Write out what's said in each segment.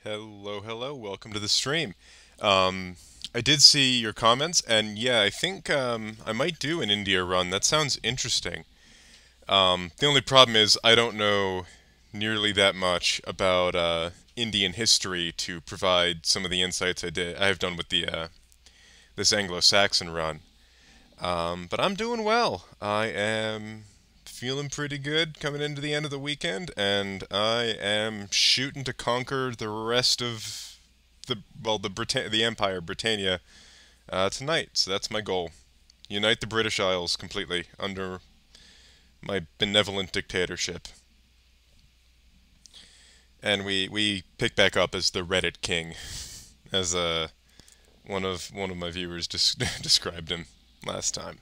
Hello, hello. Welcome to the stream. Um, I did see your comments, and yeah, I think I might do an India run. That sounds interesting. The only problem is I don't know nearly that much about Indian history to provide some of the insights I have done with the this Anglo-Saxon run. But I'm doing well. I am feeling pretty good coming into the end of the weekend, and I am shooting to conquer the rest of the Empire, Britannia, tonight. So that's my goal. Unite the British Isles completely under my benevolent dictatorship. And we pick back up as the Reddit King, as one of my viewers described him last time.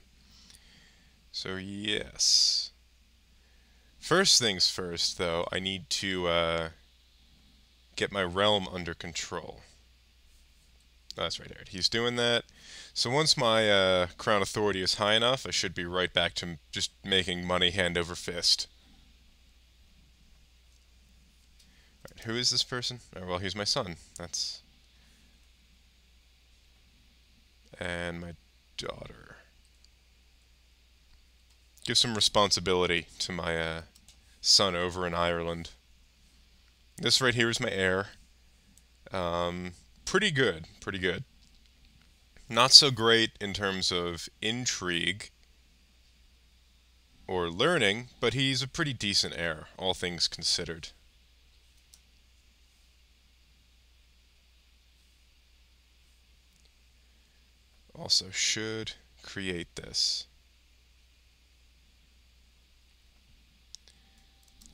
So yes. First things first, though, I need to get my realm under control. That's right, Eric. He's doing that. So once my crown authority is high enough, I should be right back to just making money hand over fist. Right, who is this person? Oh, well, he's my son. That's... And my daughter. Give some responsibility to my son over in Ireland. This right here is my heir. Pretty good, pretty good. Not so great in terms of intrigue or learning, but he's a pretty decent heir, all things considered. Also should create this.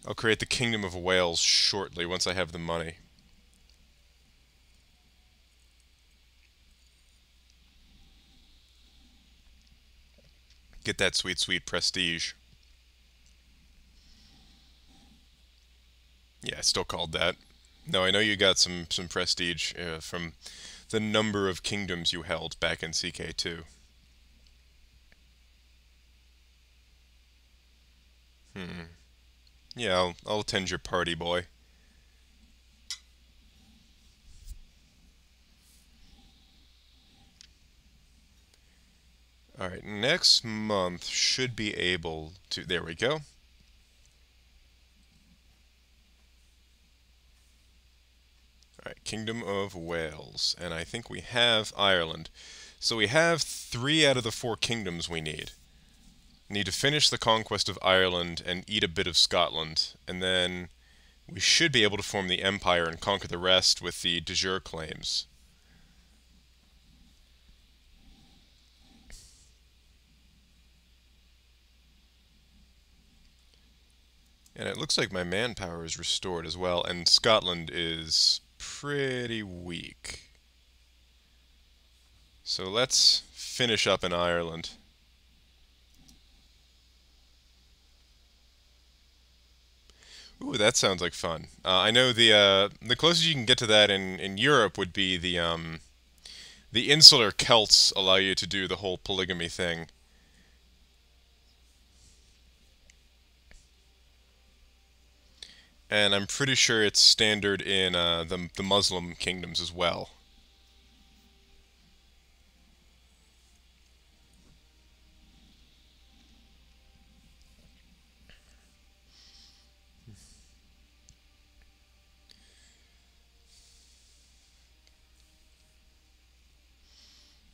I'll create the Kingdom of Wales shortly once I have the money. Get that sweet, sweet prestige. Yeah, still called that. No, I know you got some prestige from the number of kingdoms you held back in CK2. Hmm. Yeah, I'll attend your party, boy. Alright, next month should be able to... There we go. Alright, Kingdom of Wales. And I think we have Ireland. So we have 3 out of the 4 kingdoms we need. Need to finish the conquest of Ireland and eat a bit of Scotland. And then we should be able to form the Empire and conquer the rest with the de jure claims. And it looks like my manpower is restored as well, and Scotland is pretty weak. So let's finish up in Ireland. Ooh, that sounds like fun. I know the closest you can get to that in Europe would be the insular Celts allow you to do the whole polygamy thing. And I'm pretty sure it's standard in the Muslim kingdoms as well.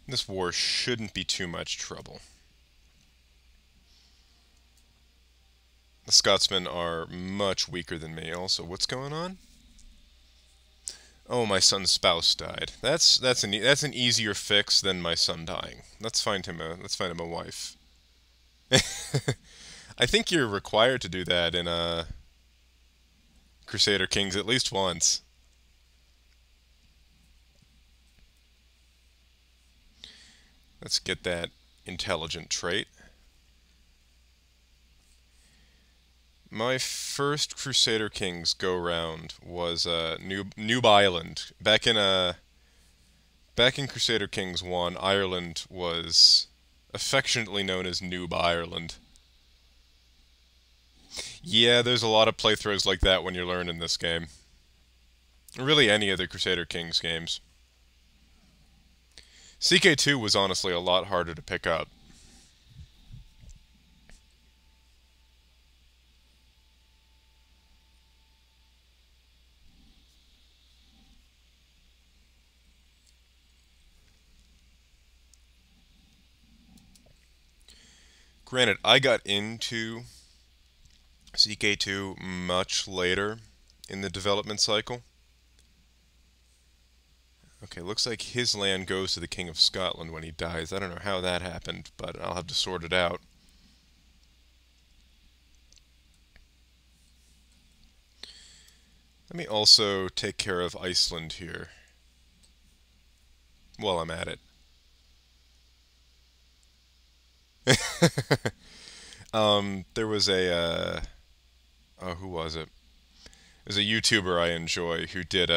This war shouldn't be too much trouble. The Scotsmen are much weaker than me. Also, what's going on? Oh, my son's spouse died. That's an easier fix than my son dying. Let's find him a wife. I think you're required to do that in Crusader Kings at least once. Let's get that intelligent trait. My first Crusader Kings go round was Noob Island. Back in Crusader Kings 1, Ireland was affectionately known as Noob Ireland. Yeah, there's a lot of playthroughs like that when you're learning this game. Really, any of the Crusader Kings games. CK2 was honestly a lot harder to pick up. Granted, I got into CK2 much later in the development cycle. Okay, looks like his land goes to the King of Scotland when he dies. I don't know how that happened, but I'll have to sort it out. Let me also take care of Iceland here while I'm at it. There was oh, who was it? There's a YouTuber I enjoy who did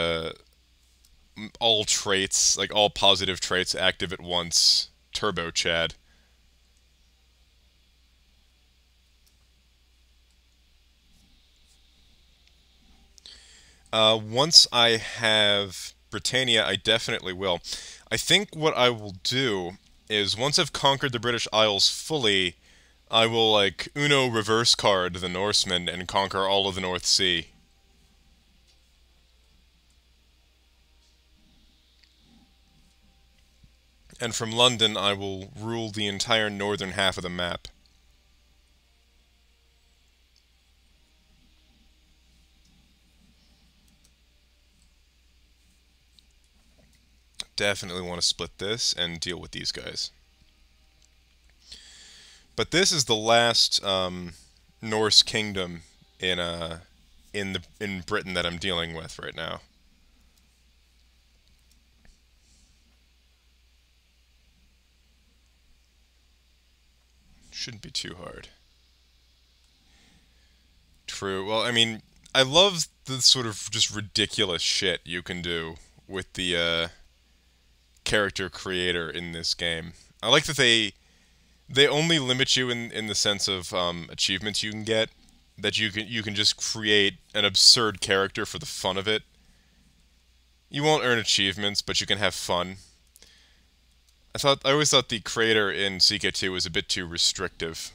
all traits, like all positive traits active at once. Turbo Chad. Once I have Britannia, I definitely will. I think what I will do is once I've conquered the British Isles fully, I will like Uno reverse card the Norsemen and conquer all of the North Sea. And from London, I will rule the entire northern half of the map. Definitely want to split this and deal with these guys. But this is the last Norse kingdom in in Britain that I'm dealing with right now. Shouldn't be too hard. True. Well, I mean, I love the sort of just ridiculous shit you can do with the character creator in this game. I like that they only limit you in the sense of achievements you can get. That you can just create an absurd character for the fun of it. You won't earn achievements, but you can have fun. I always thought the creator in CK2 was a bit too restrictive.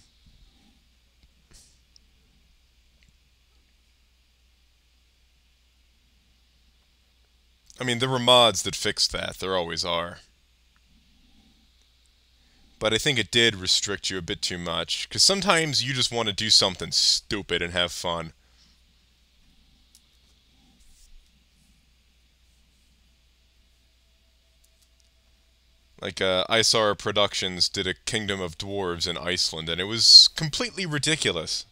I mean, there were mods that fixed that. There always are. But I think it did restrict you a bit too much. Because sometimes you just want to do something stupid and have fun. Like, Isar Productions did a Kingdom of Dwarves in Iceland, and it was completely ridiculous.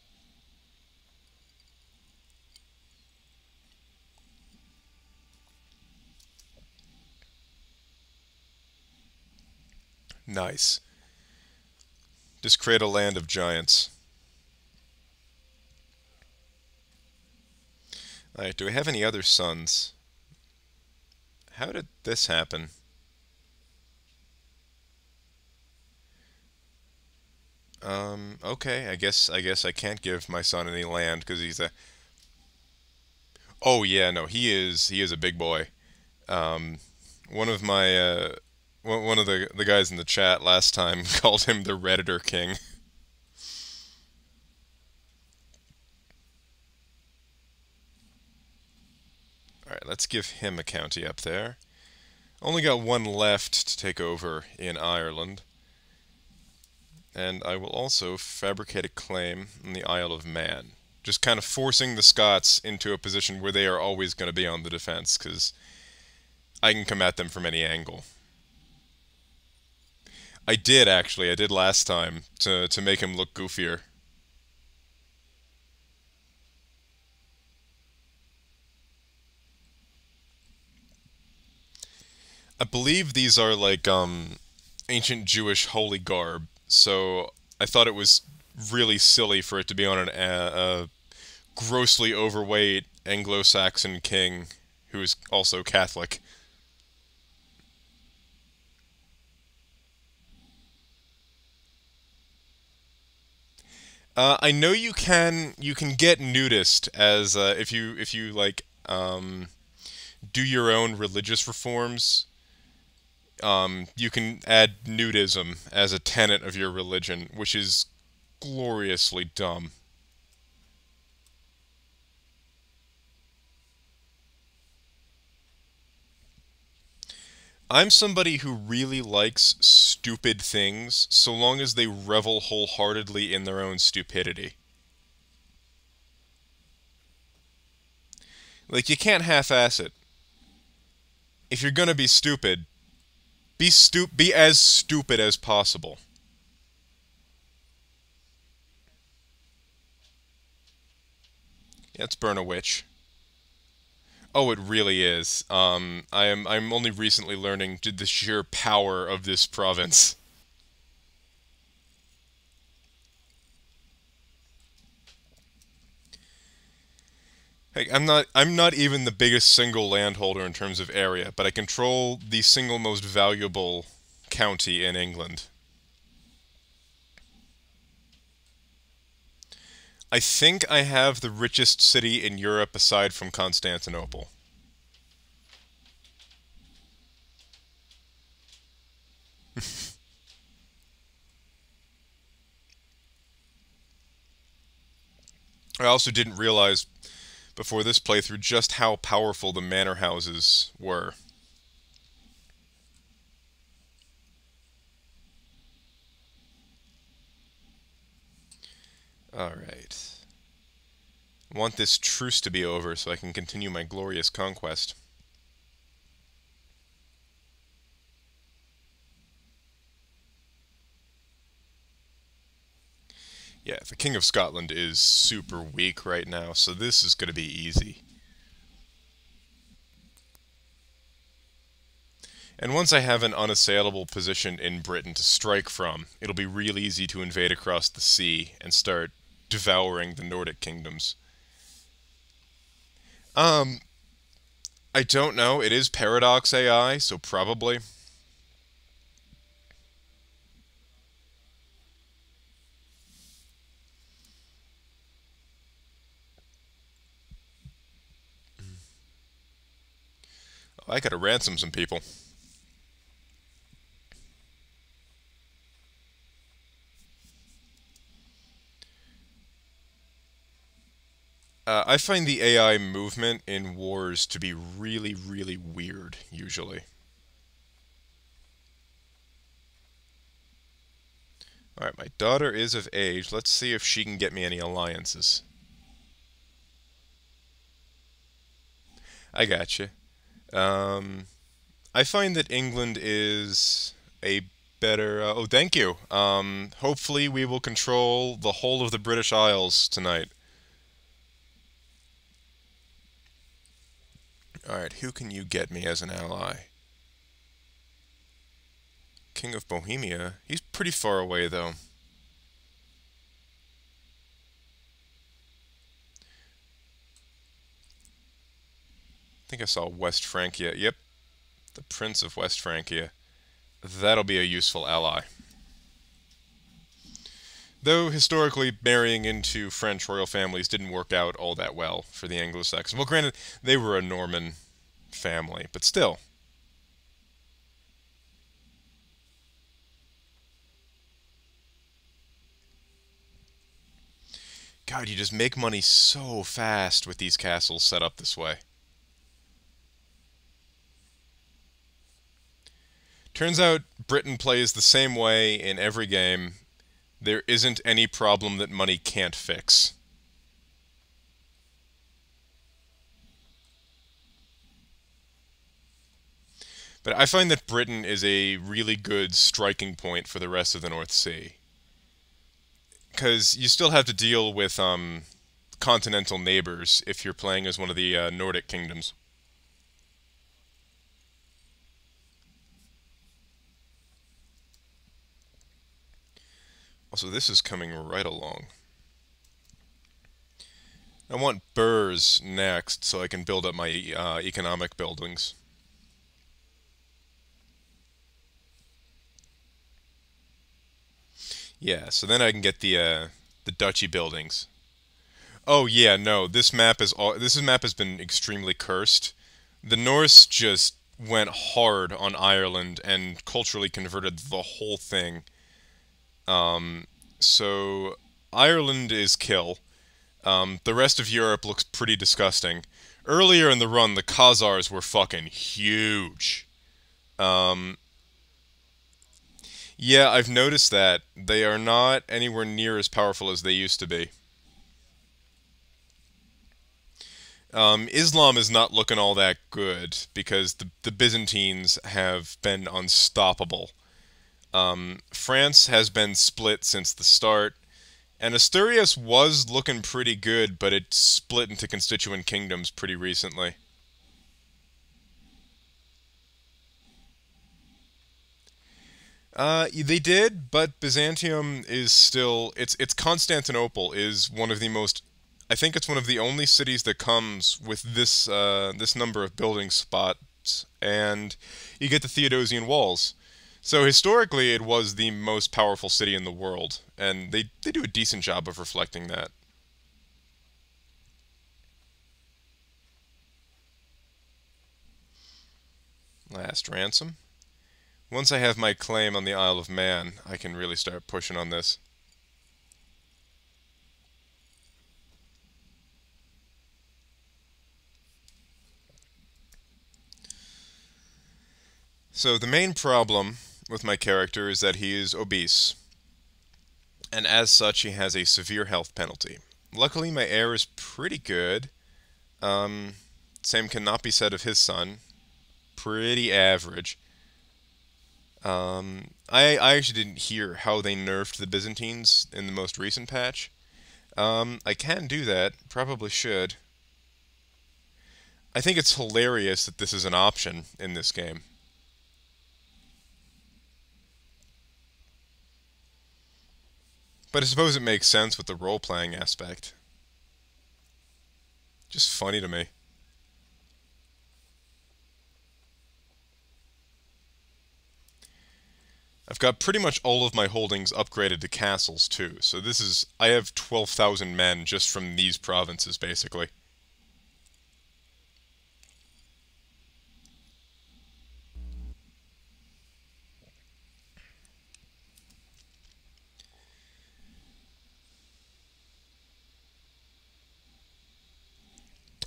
Nice. Just create a land of giants. Alright, do we have any other sons? How did this happen? Okay, I guess I can't give my son any land because he's a. Oh yeah, no, he is a big boy. Um, one of my one of the guys in the chat last time called him the Redditor King. All right, let's give him a county up there. Only got one left to take over in Ireland. And I will also fabricate a claim on the Isle of Man. Just kind of forcing the Scots into a position where they are always going to be on the defense, because I can come at them from any angle. I did, actually. I did last time to make him look goofier. I believe these are like ancient Jewish holy garb, so I thought it was really silly for it to be on a grossly overweight Anglo-Saxon king who is also Catholic. I know you can get nudist as if you like do your own religious reforms. You can add nudism as a tenet of your religion, which is gloriously dumb. I'm somebody who really likes stupid things so long as they revel wholeheartedly in their own stupidity. Like, you can't half-ass it. If you're gonna be stupid, be as stupid as possible. Let's burn a witch. Oh, it really is. I'm only recently learning the sheer power of this province. Hey, I'm not even the biggest single landholder in terms of area, but I control the single most valuable county in England. I think I have the richest city in Europe aside from Constantinople. I also didn't realize before this playthrough just how powerful the manor houses were. Alright. I want this truce to be over so I can continue my glorious conquest. Yeah, the King of Scotland is super weak right now, so this is going to be easy. And once I have an unassailable position in Britain to strike from, it'll be real easy to invade across the sea and start devouring the Nordic kingdoms. Um, I don't know. It is Paradox AI, so probably. Oh, I gotta ransom some people. I find the AI movement in wars to be really, really weird, usually. Alright, my daughter is of age. Let's see if she can get me any alliances. I gotcha. Um, I find that England is a better. Oh, thank you. Hopefully, we will control the whole of the British Isles tonight. Alright, who can you get me as an ally? King of Bohemia? He's pretty far away, though. I think I saw West Francia. Yep, the Prince of West Francia. That'll be a useful ally. Though historically, marrying into French royal families didn't work out all that well for the Anglo-Saxons. Well, granted, they were a Norman family, but still. God, you just make money so fast with these castles set up this way. Turns out Britain plays the same way in every game. There isn't any problem that money can't fix. But I find that Britain is a really good striking point for the rest of the North Sea. Because you still have to deal with continental neighbors if you're playing as one of the Nordic kingdoms. Also, this is coming right along. I want burrs next so I can build up my economic buildings. Yeah, so then I can get the duchy buildings. Oh yeah, no, this map has been extremely cursed. The Norse just went hard on Ireland and culturally converted the whole thing. So Ireland is kill. The rest of Europe looks pretty disgusting. Earlier in the run, the Khazars were fucking huge. Um, yeah, I've noticed that. They are not anywhere near as powerful as they used to be. Islam is not looking all that good because the Byzantines have been unstoppable. France has been split since the start, and Asturias was looking pretty good, but it split into constituent kingdoms pretty recently. They did, but Byzantium is still it's Constantinople is one of the most. I think it's one of the only cities that comes with this number of building spots, and you get the Theodosian walls. So historically, it was the most powerful city in the world, and they do a decent job of reflecting that. Last ransom. Once I have my claim on the Isle of Man, I can really start pushing on this. So the main problem with my character is that he is obese, and as such he has a severe health penalty. Luckily my heir is pretty good. Um, Same cannot be said of his son. Pretty average. I actually didn't hear how they nerfed the Byzantines in the most recent patch. I can do that. Probably should. I think it's hilarious that this is an option in this game. But I suppose it makes sense with the role-playing aspect. Just funny to me. I've got pretty much all of my holdings upgraded to castles too, so this is I have 12,000 men just from these provinces basically.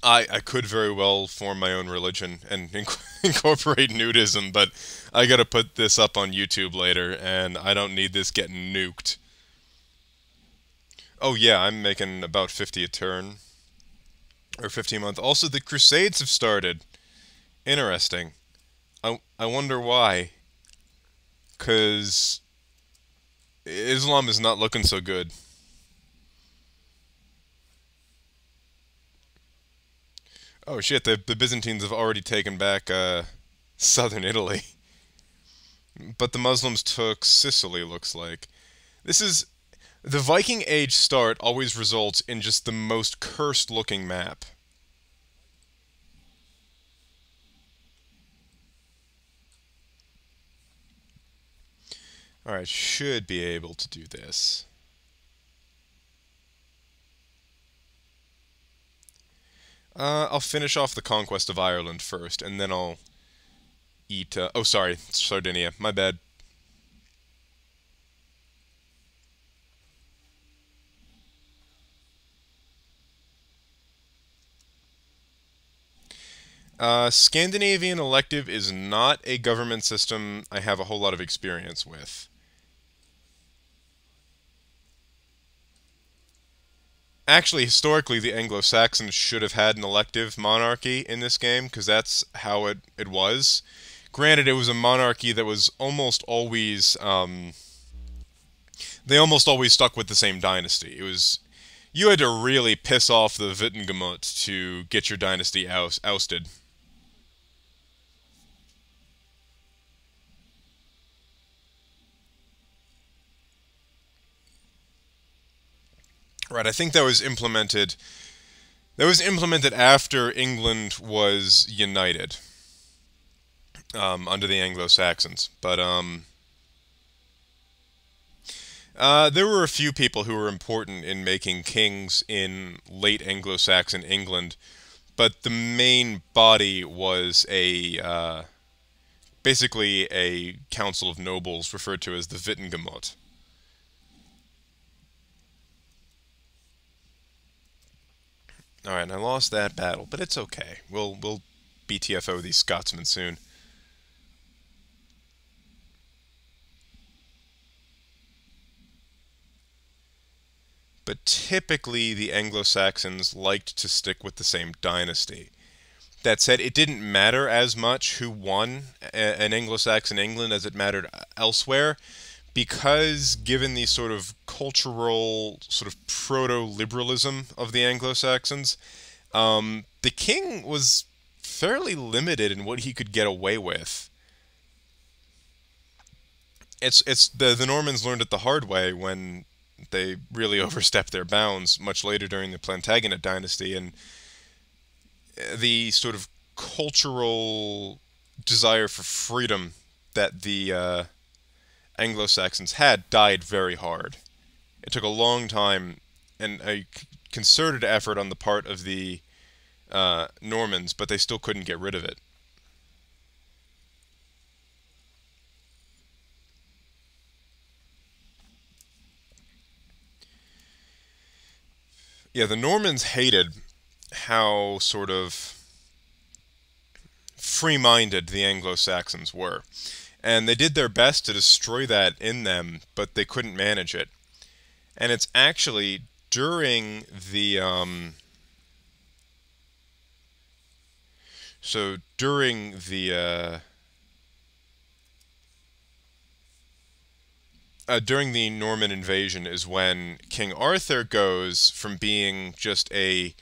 I could very well form my own religion and incorporate nudism, but I gotta put this up on YouTube later, and I don't need this getting nuked. Oh yeah, I'm making about 50 a turn, or 50 a month. Also, the Crusades have started. Interesting. I wonder why. Cause Islam is not looking so good. Oh shit, the Byzantines have already taken back southern Italy. But the Muslims took Sicily, looks like. This is the Viking Age start always results in just the most cursed looking map. Alright, should be able to do this. I'll finish off the conquest of Ireland first, and then I'll eat. Oh, sorry, Sardinia. My bad. Scandinavian elective is not a government system I have a whole lot of experience with. Actually, historically, the Anglo-Saxons should have had an elective monarchy in this game, because that's how it was. Granted, it was a monarchy that was almost always, they almost always stuck with the same dynasty. It was, you had to really piss off the Wittengemot to get your dynasty ousted. Right, I think that was implemented. That was implemented after England was united under the Anglo-Saxons. But there were a few people who were important in making kings in late Anglo-Saxon England, but the main body was a basically a council of nobles referred to as the Wittengemot. All right, and I lost that battle, but it's okay. We'll BTFO these Scotsmen soon. But typically, the Anglo-Saxons liked to stick with the same dynasty. That said, it didn't matter as much who won an Anglo-Saxon England as it mattered elsewhere, because given the sort of cultural, sort of proto-liberalism of the Anglo-Saxons, the king was fairly limited in what he could get away with. It's the Normans learned it the hard way when they really overstepped their bounds much later during the Plantagenet dynasty, and the sort of cultural desire for freedom that the Anglo-Saxons had died very hard. It took a long time and a concerted effort on the part of the Normans, but they still couldn't get rid of it. Yeah, the Normans hated how sort of free-minded the Anglo-Saxons were. And they did their best to destroy that in them, but they couldn't manage it. And it's actually during the so during the Norman invasion is when King Arthur goes from being just a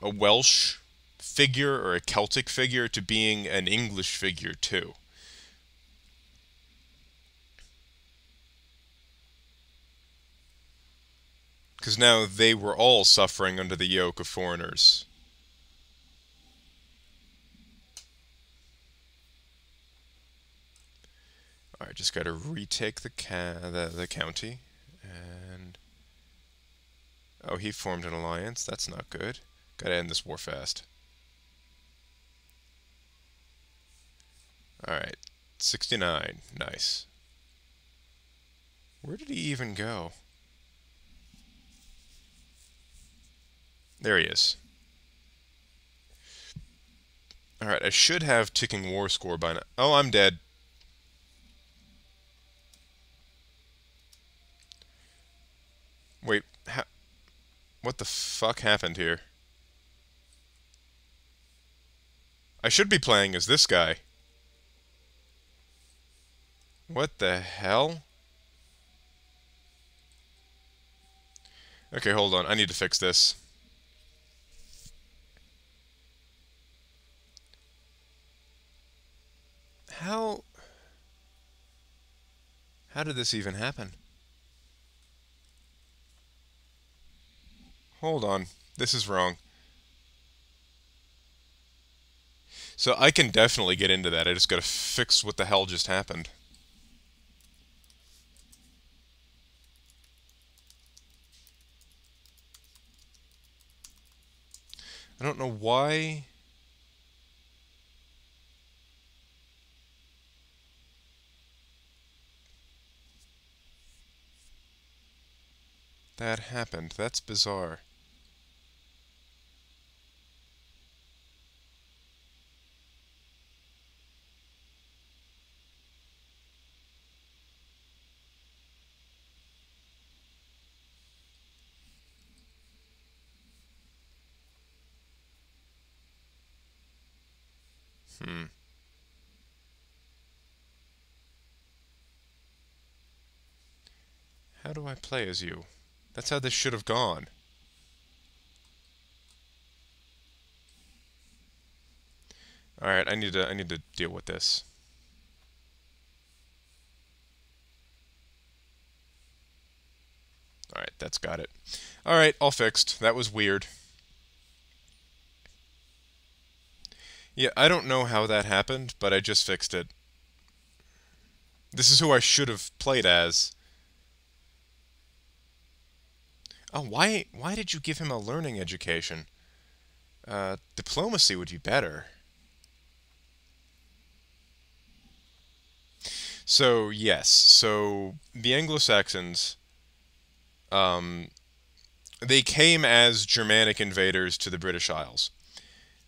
Welsh figure or a Celtic figure to being an English figure too. Because now they were all suffering under the yoke of foreigners. Alright, just gotta retake the county. And oh, he formed an alliance. That's not good. Gotta end this war fast. Alright, 69. Nice. Where did he even go? There he is. Alright, I should have ticking war score by now. Oh, I'm dead. Wait, what the fuck happened here? I should be playing as this guy. What the hell? Okay, hold on. I need to fix this. How... How did this even happen? Hold on. This is wrong. So I can definitely get into that. I just gotta fix what the hell just happened. I don't know why... that happened. That's bizarre. Hmm. How do I play as you? That's how this should have gone. Alright, I need to deal with this. Alright, that's got it. Alright, all fixed. That was weird. Yeah, I don't know how that happened, but I just fixed it. This is who I should have played as. Oh, why did you give him a learning education? Diplomacy would be better. So yes, so the Anglo-Saxons, um, they came as Germanic invaders to the British Isles.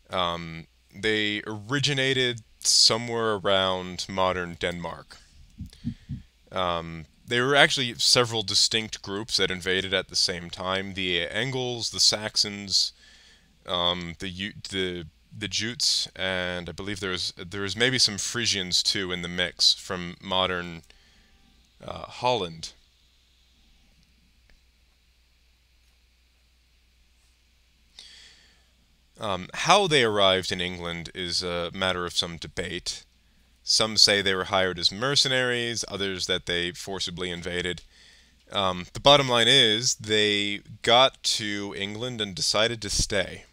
They originated somewhere around modern Denmark. There were actually several distinct groups that invaded at the same time: the Angles, the Saxons, the Jutes, and I believe there was maybe some Frisians too in the mix from modern Holland. How they arrived in England is a matter of some debate. Some say they were hired as mercenaries, others that they forcibly invaded. The bottom line is they got to England and decided to stay.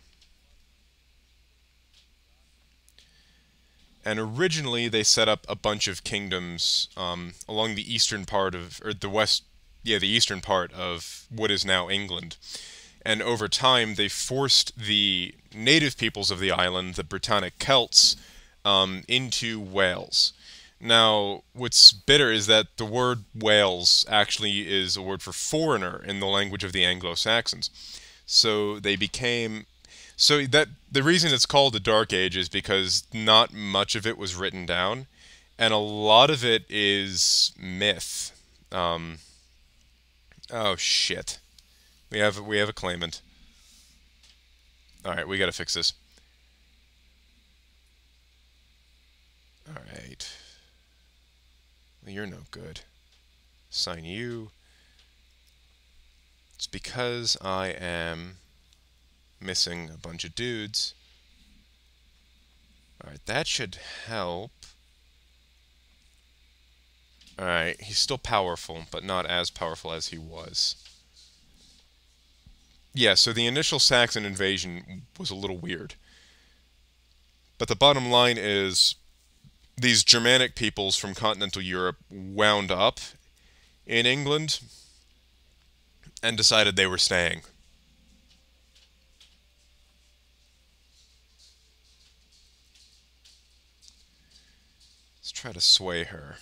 And originally they set up a bunch of kingdoms along the eastern part of, or the west, yeah, the eastern part of what is now England. And over time they forced the native peoples of the island, the Britannic Celts, into Wales. Now, what's bitter is that the word Wales actually is a word for foreigner in the language of the Anglo-Saxons. So they became so that the reason it's called the Dark Age is because not much of it was written down, and a lot of it is myth. Um, oh shit, we have a claimant. All right, we got to fix this. All right, well, you're no good. Sign you. It's because I am missing a bunch of dudes. Alright, that should help. Alright, he's still powerful, but not as powerful as he was. Yeah, so the initial Saxon invasion was a little weird. But the bottom line is these Germanic peoples from continental Europe wound up in England and decided they were staying. Let's try to sway her.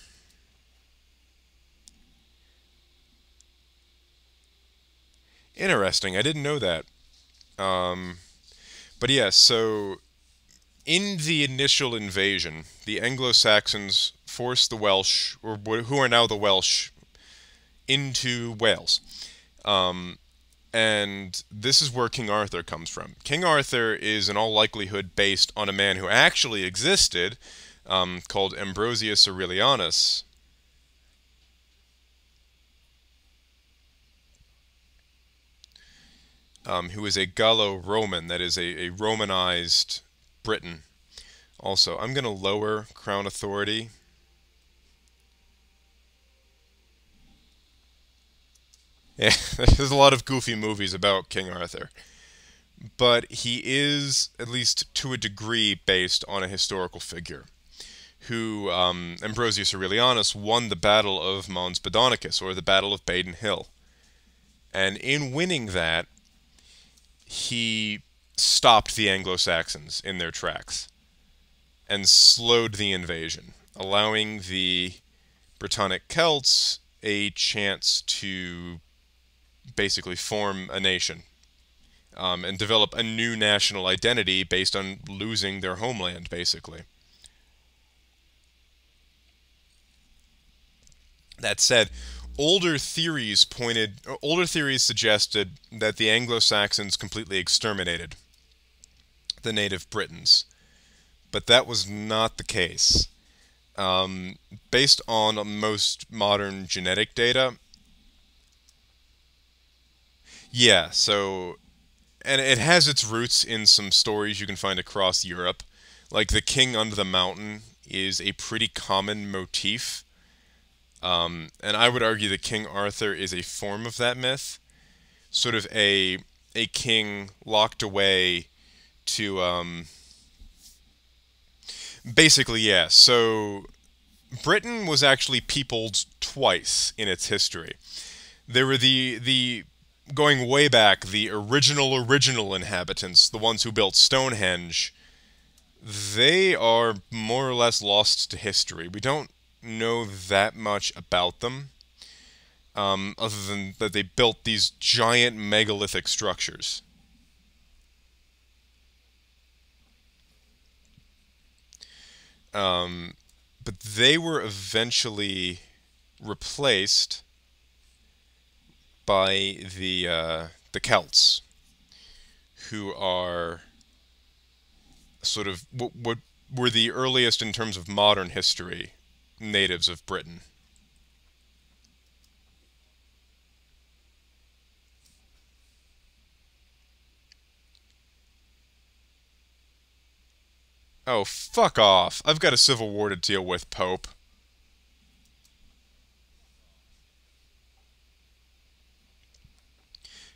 Interesting, I didn't know that. Um, but yeah, so in the initial invasion, the Anglo-Saxons forced the Welsh, or who are now the Welsh, into Wales. Um, and this is where King Arthur comes from. King Arthur is in all likelihood based on a man who actually existed, called Ambrosius Aurelianus, who is a Gallo-Roman, that is a Romanized Britain. Also, I'm going to lower Crown Authority. Yeah, there's a lot of goofy movies about King Arthur. But he is, at least to a degree, based on a historical figure who, Ambrosius Aurelianus, won the Battle of Mons Badonicus, or the Battle of Baden Hill. And in winning that, he stopped the Anglo-Saxons in their tracks and slowed the invasion, allowing the Britannic Celts a chance to basically form a nation, and develop a new national identity based on losing their homeland, basically. That said, older theories suggested that the Anglo-Saxons completely exterminated the native Britons, but that was not the case. Um, Based on most modern genetic data, yeah, so, and it has its roots in some stories you can find across Europe. Like the King under the Mountain is a pretty common motif. And I would argue that King Arthur is a form of that myth, sort of a king locked away to basically, yeah. So Britain was actually peopled twice in its history. There were the going way back, the original inhabitants, the ones who built Stonehenge, they are more or less lost to history. We don't know that much about them, other than that they built these giant megalithic structures. Um, but they were eventually replaced by the Celts, who are sort of what were the earliest in terms of modern history natives of Britain. Oh, fuck off. I've got a civil war to deal with, Pope.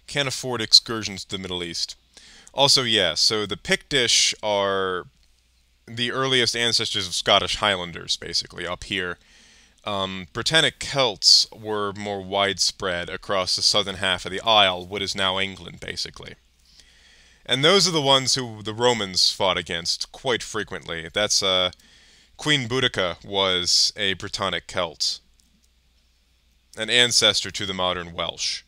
Can't afford excursions to the Middle East. Also, yeah, so the Pictish are the earliest ancestors of Scottish Highlanders, basically, up here. Britannic Celts were more widespread across the southern half of the Isle, what is now England, basically. And those are the ones who the Romans fought against quite frequently. That's Queen Boudica was a Britannic Celt, an ancestor to the modern Welsh.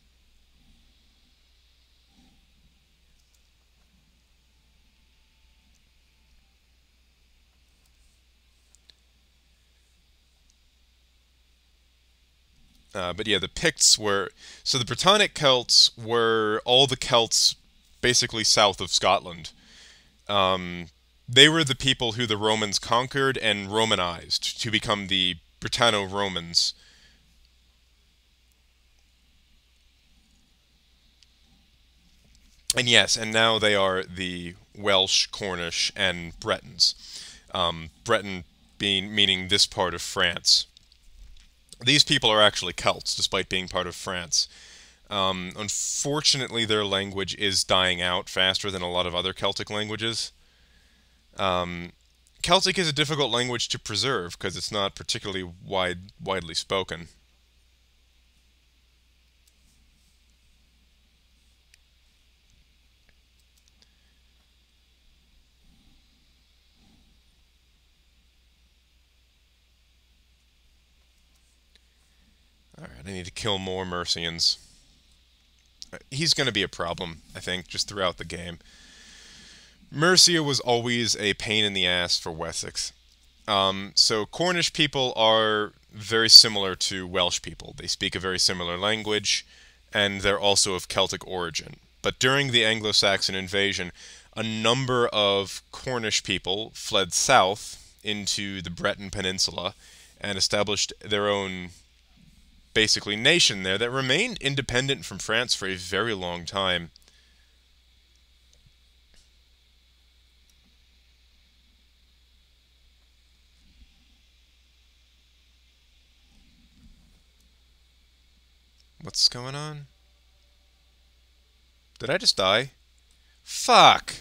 But yeah, the Picts were so the Britannic Celts were all the Celts basically south of Scotland. Um, they were the people who the Romans conquered and Romanized to become the Britanno-Romans. And yes, and now they are the Welsh, Cornish, and Bretons. Breton being meaning this part of France. These people are actually Celts, despite being part of France. Unfortunately, their language is dying out faster than a lot of other Celtic languages. Um, Celtic is a difficult language to preserve because it's not particularly widely spoken. Alright, I need to kill more Mercians. He's going to be a problem, I think, just throughout the game. Mercia was always a pain in the ass for Wessex. So Cornish people are very similar to Welsh people. They speak a very similar language, and they're also of Celtic origin. But during the Anglo-Saxon invasion, a number of Cornish people fled south into the Breton Peninsula and established their own, basically, nation there that remained independent from France for a very long time. What's going on? Did I just die? Fuck!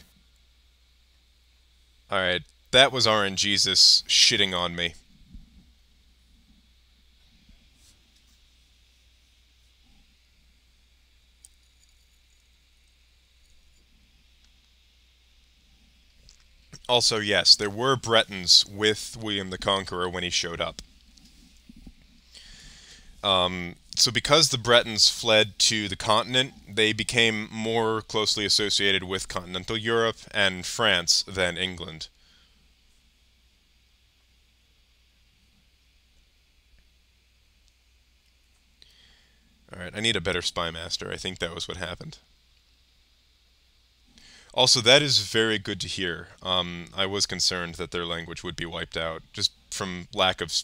Alright, that was RNGesus shitting on me. Also, yes, there were Bretons with William the Conqueror when he showed up. So because the Bretons fled to the continent, they became more closely associated with continental Europe and France than England. Alright, I need a better spy master. I think that was what happened. Also, that is very good to hear. I was concerned that their language would be wiped out, just from lack of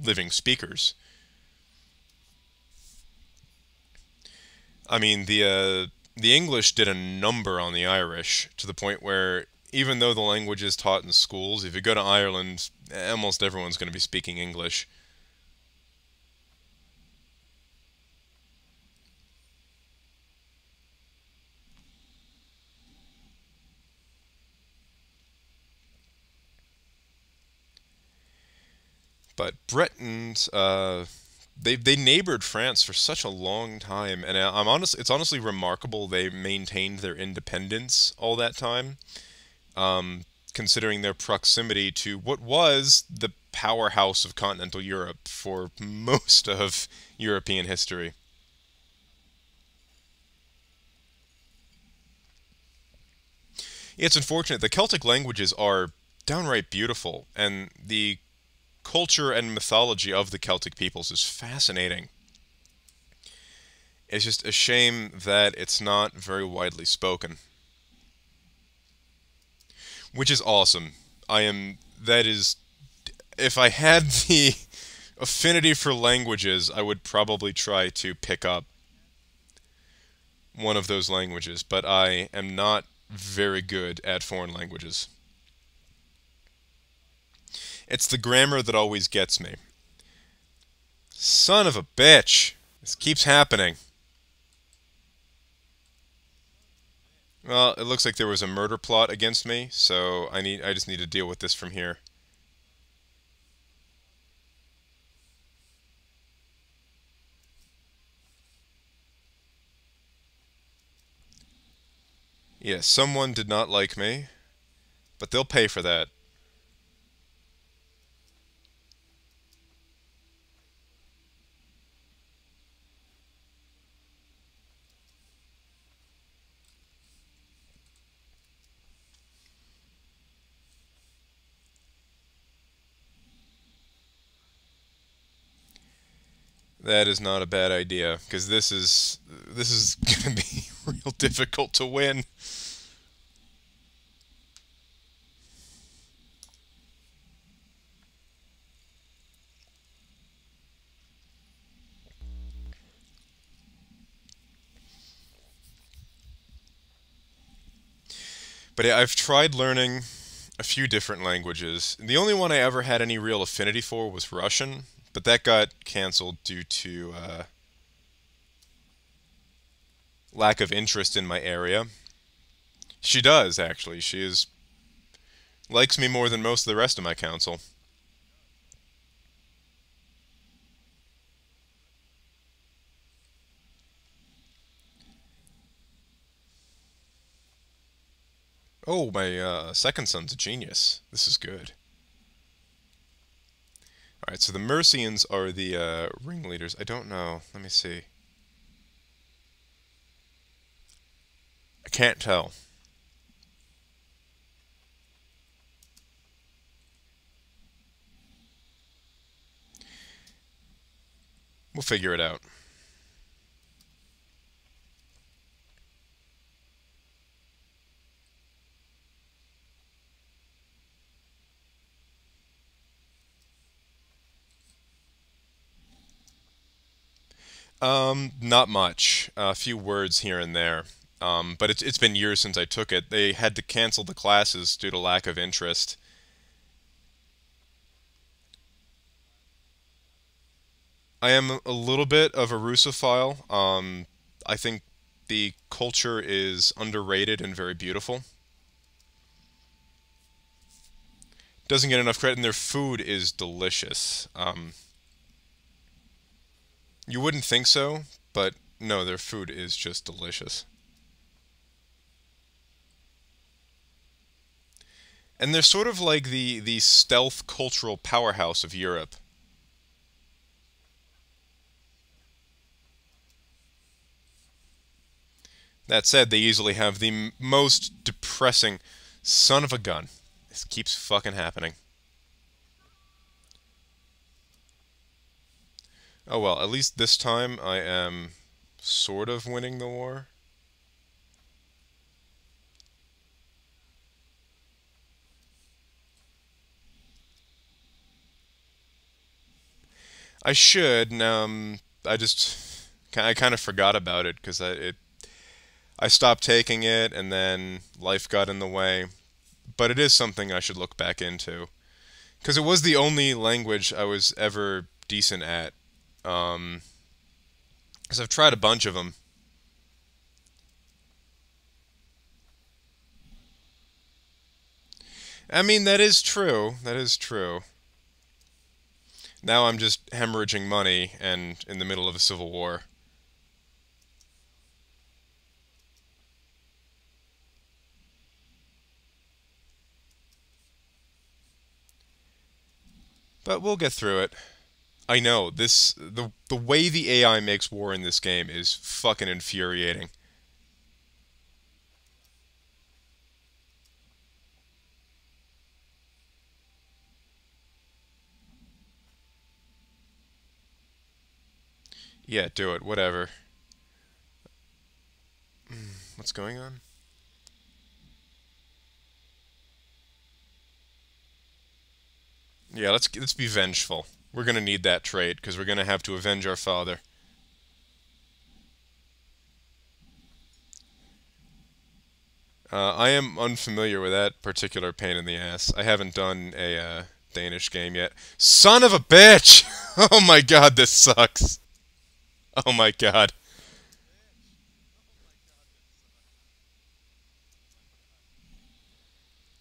living speakers. I mean, the English did a number on the Irish to the point where even though the language is taught in schools, if you go to Ireland, almost everyone's going to be speaking English. But Bretons, they neighbored France for such a long time, and I'm honest. It's honestly remarkable they maintained their independence all that time, considering their proximity to what was the powerhouse of continental Europe for most of European history. It's unfortunate. The Celtic languages are downright beautiful, and the culture and mythology of the Celtic peoples is fascinating. It's just a shame that it's not very widely spoken, which is awesome. That is, if I had the affinity for languages, I would probably try to pick up one of those languages, but I am not very good at foreign languages. It's the grammar that always gets me. Son of a bitch! This keeps happening. Well, it looks like there was a murder plot against me, so I just need to deal with this from here. Yes, someone did not like me, but they'll pay for that. That is not a bad idea, because this is gonna be real difficult to win. But yeah, I've tried learning a few different languages. The only one I ever had any real affinity for was Russian, but that got canceled due to lack of interest in my area. She does, actually. She is likes me more than most of the rest of my council. Oh, my second son's a genius. This is good. Alright, so the Mercians are the ringleaders. I don't know. Let me see. I can't tell. We'll figure it out. Not much. A few words here and there. But it's been years since I took it. They had to cancel the classes due to lack of interest. I am a little bit of a Russophile. I think the culture is underrated and very beautiful. Doesn't get enough credit, and their food is delicious. You wouldn't think so, but no, their food is just delicious. And they're sort of like the stealth cultural powerhouse of Europe. That said, they easily have the most depressing son of a gun. This keeps fucking happening. Oh well, at least this time I am sort of winning the war. I should. I kind of forgot about it because I stopped taking it and then life got in the way. But it is something I should look back into because it was the only language I was ever decent at. Um, because I've tried a bunch of them. I mean, that is true. That is true. Now I'm just hemorrhaging money and in the middle of a civil war. But we'll get through it. I know, the way the AI makes war in this game is fucking infuriating. Yeah, do it, whatever. What's going on? Yeah, let's be vengeful. We're gonna need that trait because we're gonna have to avenge our father. I am unfamiliar with that particular pain in the ass. I haven't done a Danish game yet. Son of a bitch! Oh my god, this sucks. Oh my god.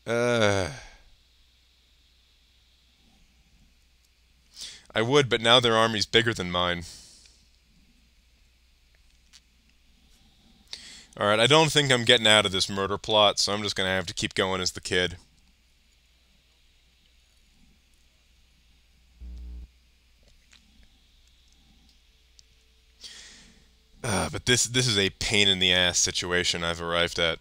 Uh, I would, but now their army's bigger than mine. Alright, I don't think I'm getting out of this murder plot, so I'm just gonna have to keep going as the kid. But this is a pain in the ass situation I've arrived at.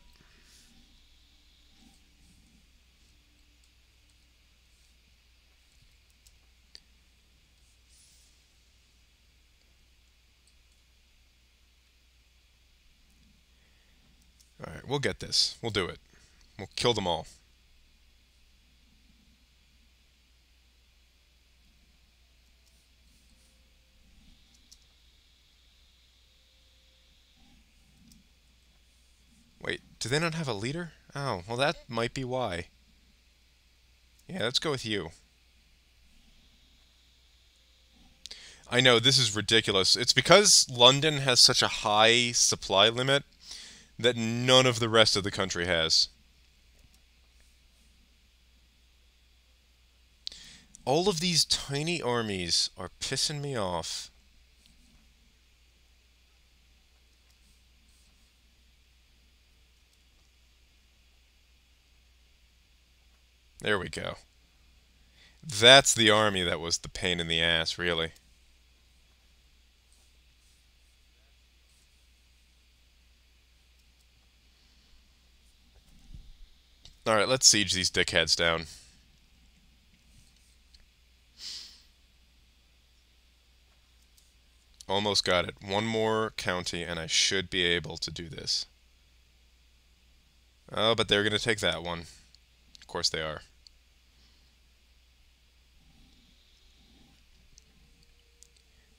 Alright, we'll get this. We'll do it. We'll kill them all. Wait, do they not have a leader? Oh, well that might be why. Yeah, let's go with you. I know, this is ridiculous. It's because London has such a high supply limit that none of the rest of the country has. All of these tiny armies are pissing me off. There we go. That's the army that was the pain in the ass, really. Alright, let's siege these dickheads down. Almost got it. One more county and I should be able to do this. Oh, but they're gonna take that one. Of course they are.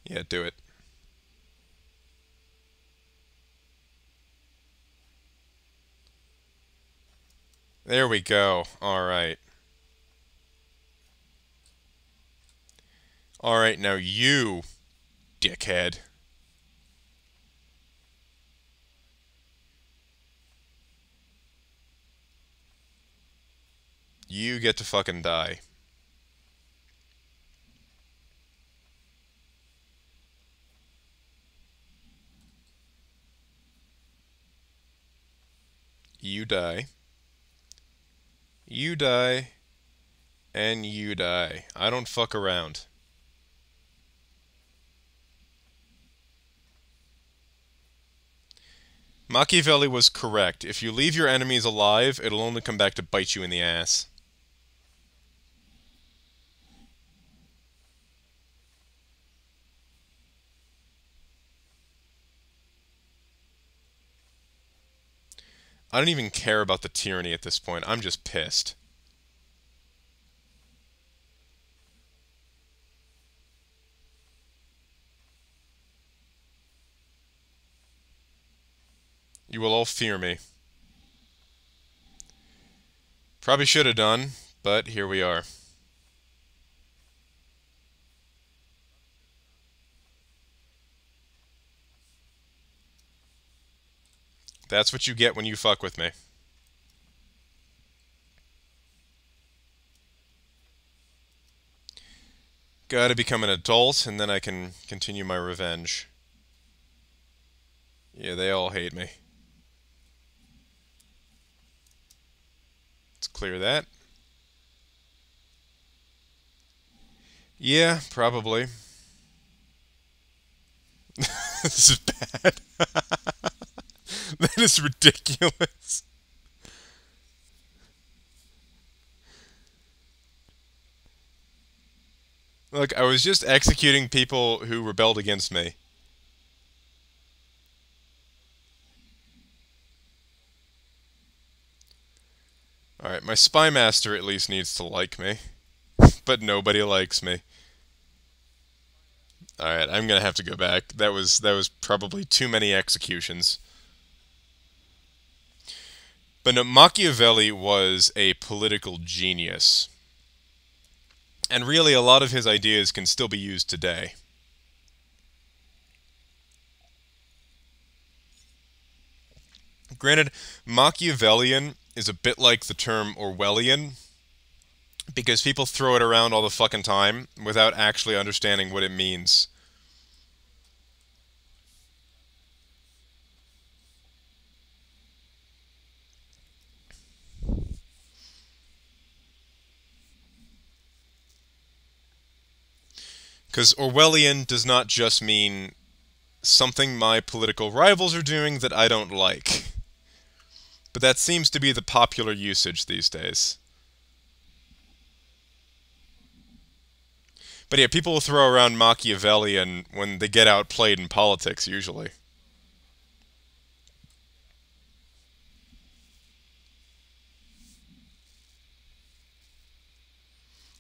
Yeah, do it. There we go. Alright. Alright, now you, dickhead. You get to fucking die. You die. You die. And you die. I don't fuck around. Machiavelli was correct. If you leave your enemies alive, it'll only come back to bite you in the ass. I don't even care about the tyranny at this point. I'm just pissed. You will all fear me. Probably should have done, but here we are. That's what you get when you fuck with me. Gotta become an adult, and then I can continue my revenge. Yeah, they all hate me. Let's clear that. Yeah, probably. This is bad. That is ridiculous. Look, I was just executing people who rebelled against me. Alright, my spy master at least needs to like me. But nobody likes me. Alright, I'm gonna have to go back. That was probably too many executions. But no, Machiavelli was a political genius. And really, a lot of his ideas can still be used today. Granted, Machiavellian is a bit like the term Orwellian, because people throw it around all the fucking time without actually understanding what it means. Because Orwellian does not just mean something my political rivals are doing that I don't like. But that seems to be the popular usage these days. But yeah, people will throw around Machiavellian when they get outplayed in politics, usually.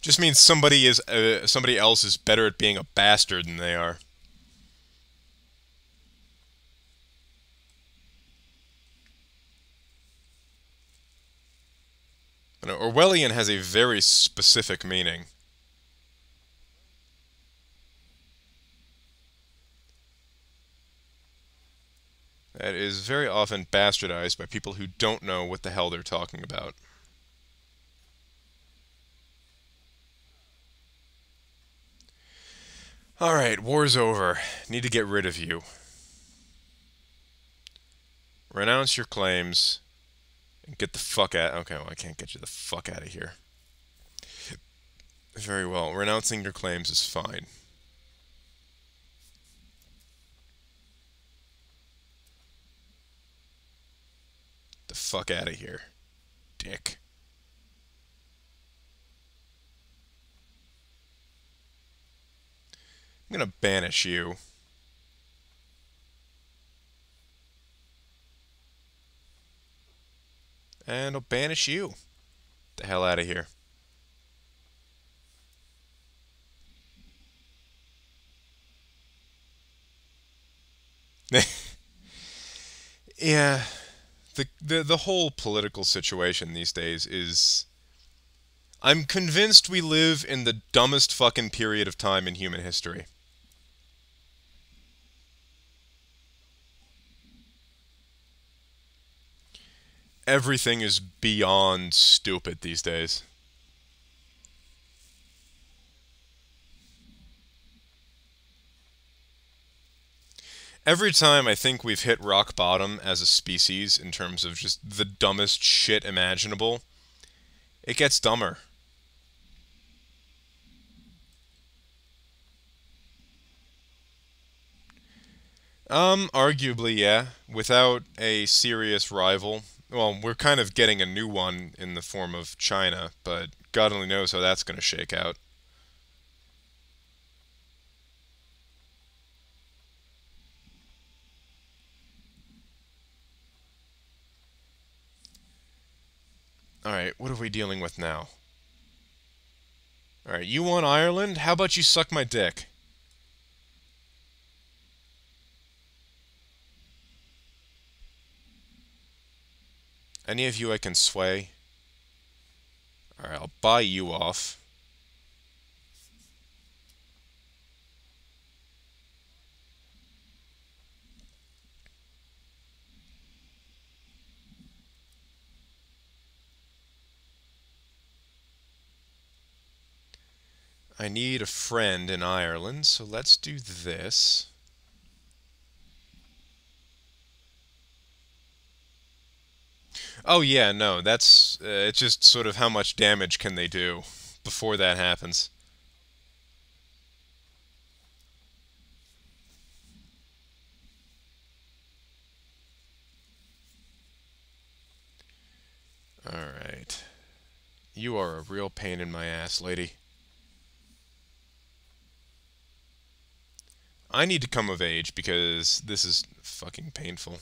Just means somebody else is better at being a bastard than they are. You know, Orwellian has a very specific meaning. That is very often bastardized by people who don't know what the hell they're talking about. Alright, war's over. Need to get rid of you. Renounce your claims and get the fuck out. Okay, well, I can't get you the fuck out of here. Very well. Renouncing your claims is fine. The fuck out of here, dick. I'm gonna banish you. And I'll banish you. The hell out of here. Yeah, the whole political situation these days is. I'm convinced we live in the dumbest fucking period of time in human history. Everything is beyond stupid these days. Every time I think we've hit rock bottom as a species in terms of just the dumbest shit imaginable, it gets dumber. Arguably, yeah. Without a serious rival. Well, we're kind of getting a new one in the form of China, but God only knows how that's going to shake out. Alright, what are we dealing with now? Alright, you want Ireland? How about you suck my dick? Any of you I can sway? Alright, I'll buy you off. I need a friend in Ireland, so let's do this. Oh yeah, no, that's it's just sort of how much damage can they do before that happens. All right. You are a real pain in my ass, lady. I need to come of age because this is fucking painful.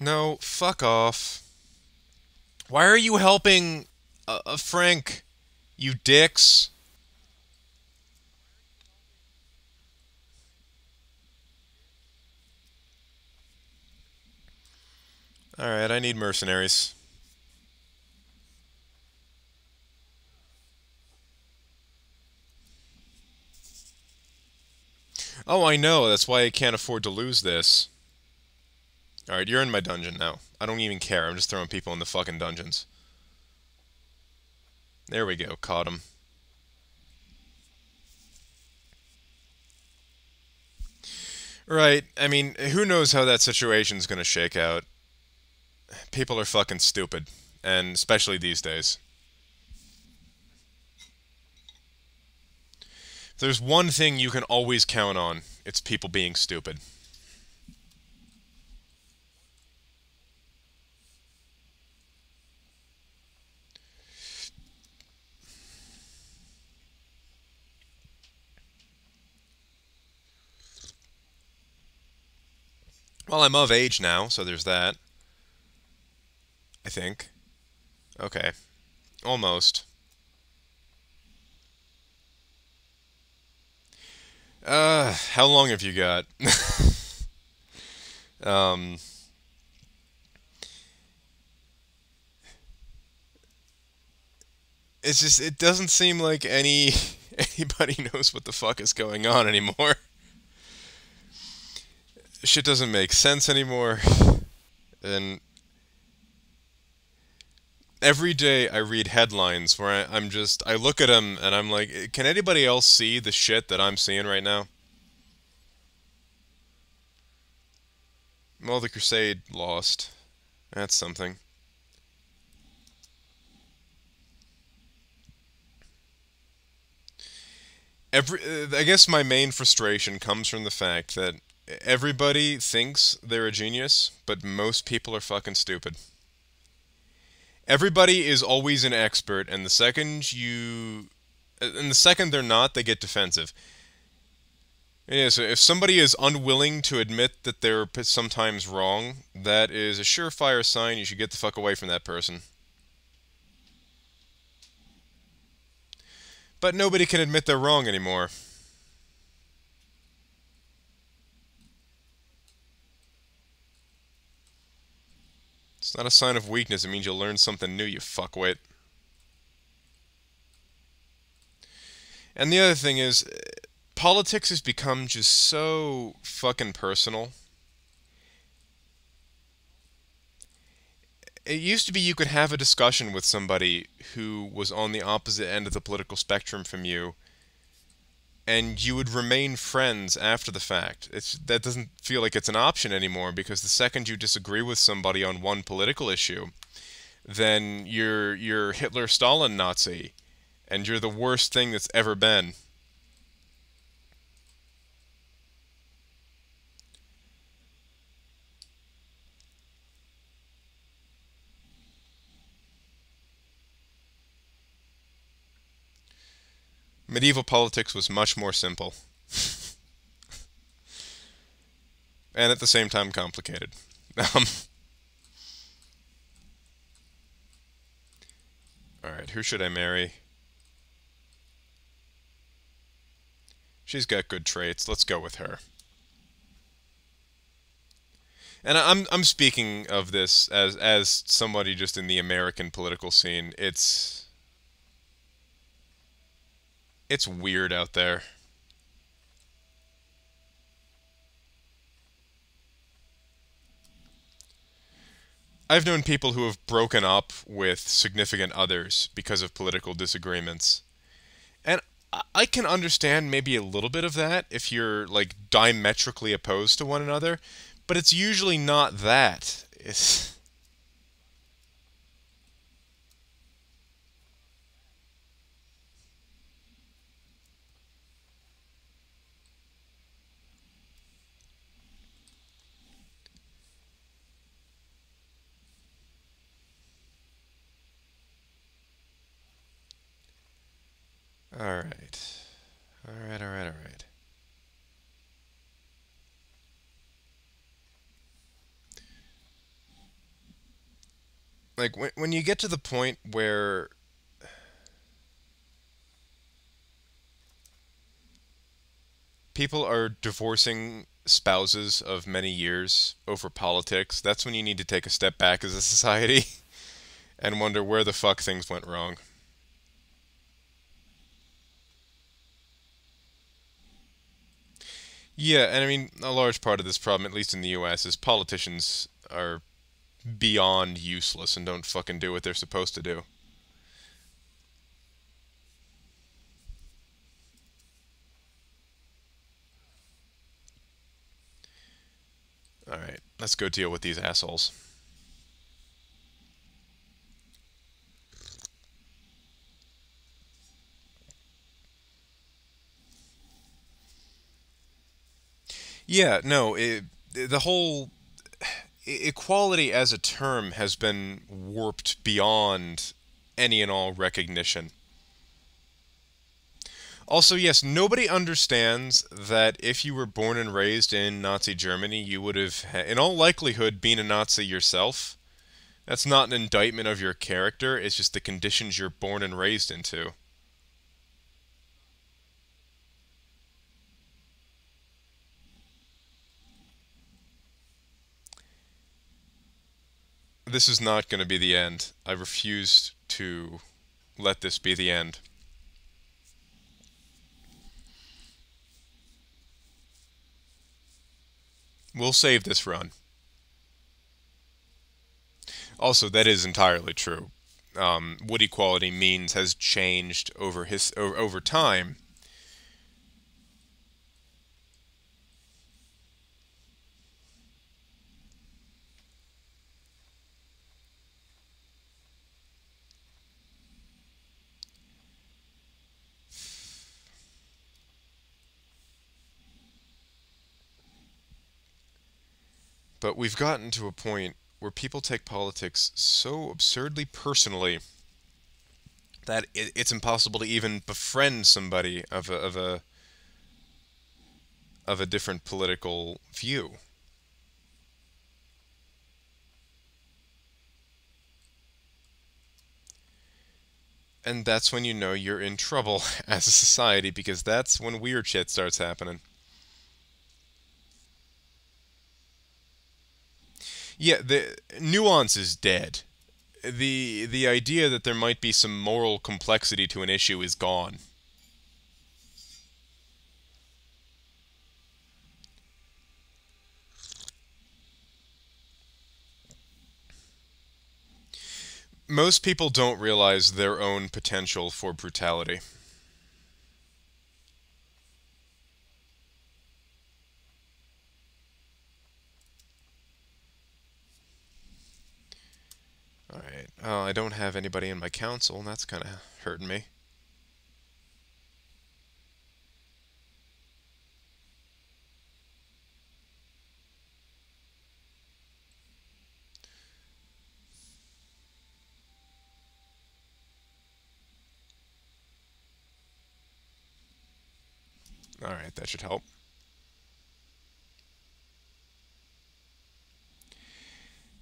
No, fuck off. Why are you helping Frank, you dicks? Alright, I need mercenaries. Oh, I know, that's why I can't afford to lose this. Alright, you're in my dungeon now. I don't even care, I'm just throwing people in the fucking dungeons. There we go, caught him. Right, I mean, who knows how that situation's gonna shake out. People are fucking stupid, and especially these days. If there's one thing you can always count on, it's people being stupid. Well, I'm of age now, so there's that. I think. Okay. Almost. How long have you got? um, it's just, it doesn't seem like anybody knows what the fuck is going on anymore. Shit doesn't make sense anymore. And every day I read headlines where I look at them and I'm like, can anybody else see the shit that I'm seeing right now? Well, the Crusade lost. That's something. I guess my main frustration comes from the fact that everybody thinks they're a genius, but most people are fucking stupid. Everybody is always an expert, and the second they're not, they get defensive. Yeah, so if somebody is unwilling to admit that they're sometimes wrong, that is a surefire sign you should get the fuck away from that person. But nobody can admit they're wrong anymore. It's not a sign of weakness, it means you'll learn something new, you fuckwit. And the other thing is, politics has become just so fucking personal. It used to be you could have a discussion with somebody who was on the opposite end of the political spectrum from you, and you would remain friends after the fact. That doesn't feel like it's an option anymore because the second you disagree with somebody on one political issue, then you're Hitler Stalin Nazi, and you're the worst thing that's ever been. Medieval politics was much more simple, and at the same time complicated. Um, Alright, who should I marry? She's got good traits. Let's go with her. And I'm speaking of this as somebody just in the American political scene. It's weird out there. I've known people who have broken up with significant others because of political disagreements. And I can understand maybe a little bit of that if you're like diametrically opposed to one another, but it's usually not that. It's all right. All right, all right, all right. Like when you get to the point where people are divorcing spouses of many years over politics, that's when you need to take a step back as a society and wonder where the fuck things went wrong. Yeah, and I mean, a large part of this problem, at least in the US, is politicians are beyond useless and don't fucking do what they're supposed to do. Alright, let's go deal with these assholes. Yeah, no, the whole equality as a term has been warped beyond any and all recognition. Also, yes, nobody understands that if you were born and raised in Nazi Germany, you would have, in all likelihood, been a Nazi yourself. That's not an indictment of your character, it's just the conditions you're born and raised into. This is not going to be the end. I refuse to let this be the end. We'll save this run. Also, that is entirely true. What equality means has changed over time. But we've gotten to a point where people take politics so absurdly personally that it's impossible to even befriend somebody of a different political view. And that's when you know you're in trouble as a society because that's when weird shit starts happening. Yeah, the nuance is dead. The idea that there might be some moral complexity to an issue is gone. Most people don't realize their own potential for brutality. Alright. Oh, I don't have anybody in my council, and that's kind of hurting me. Alright, that should help.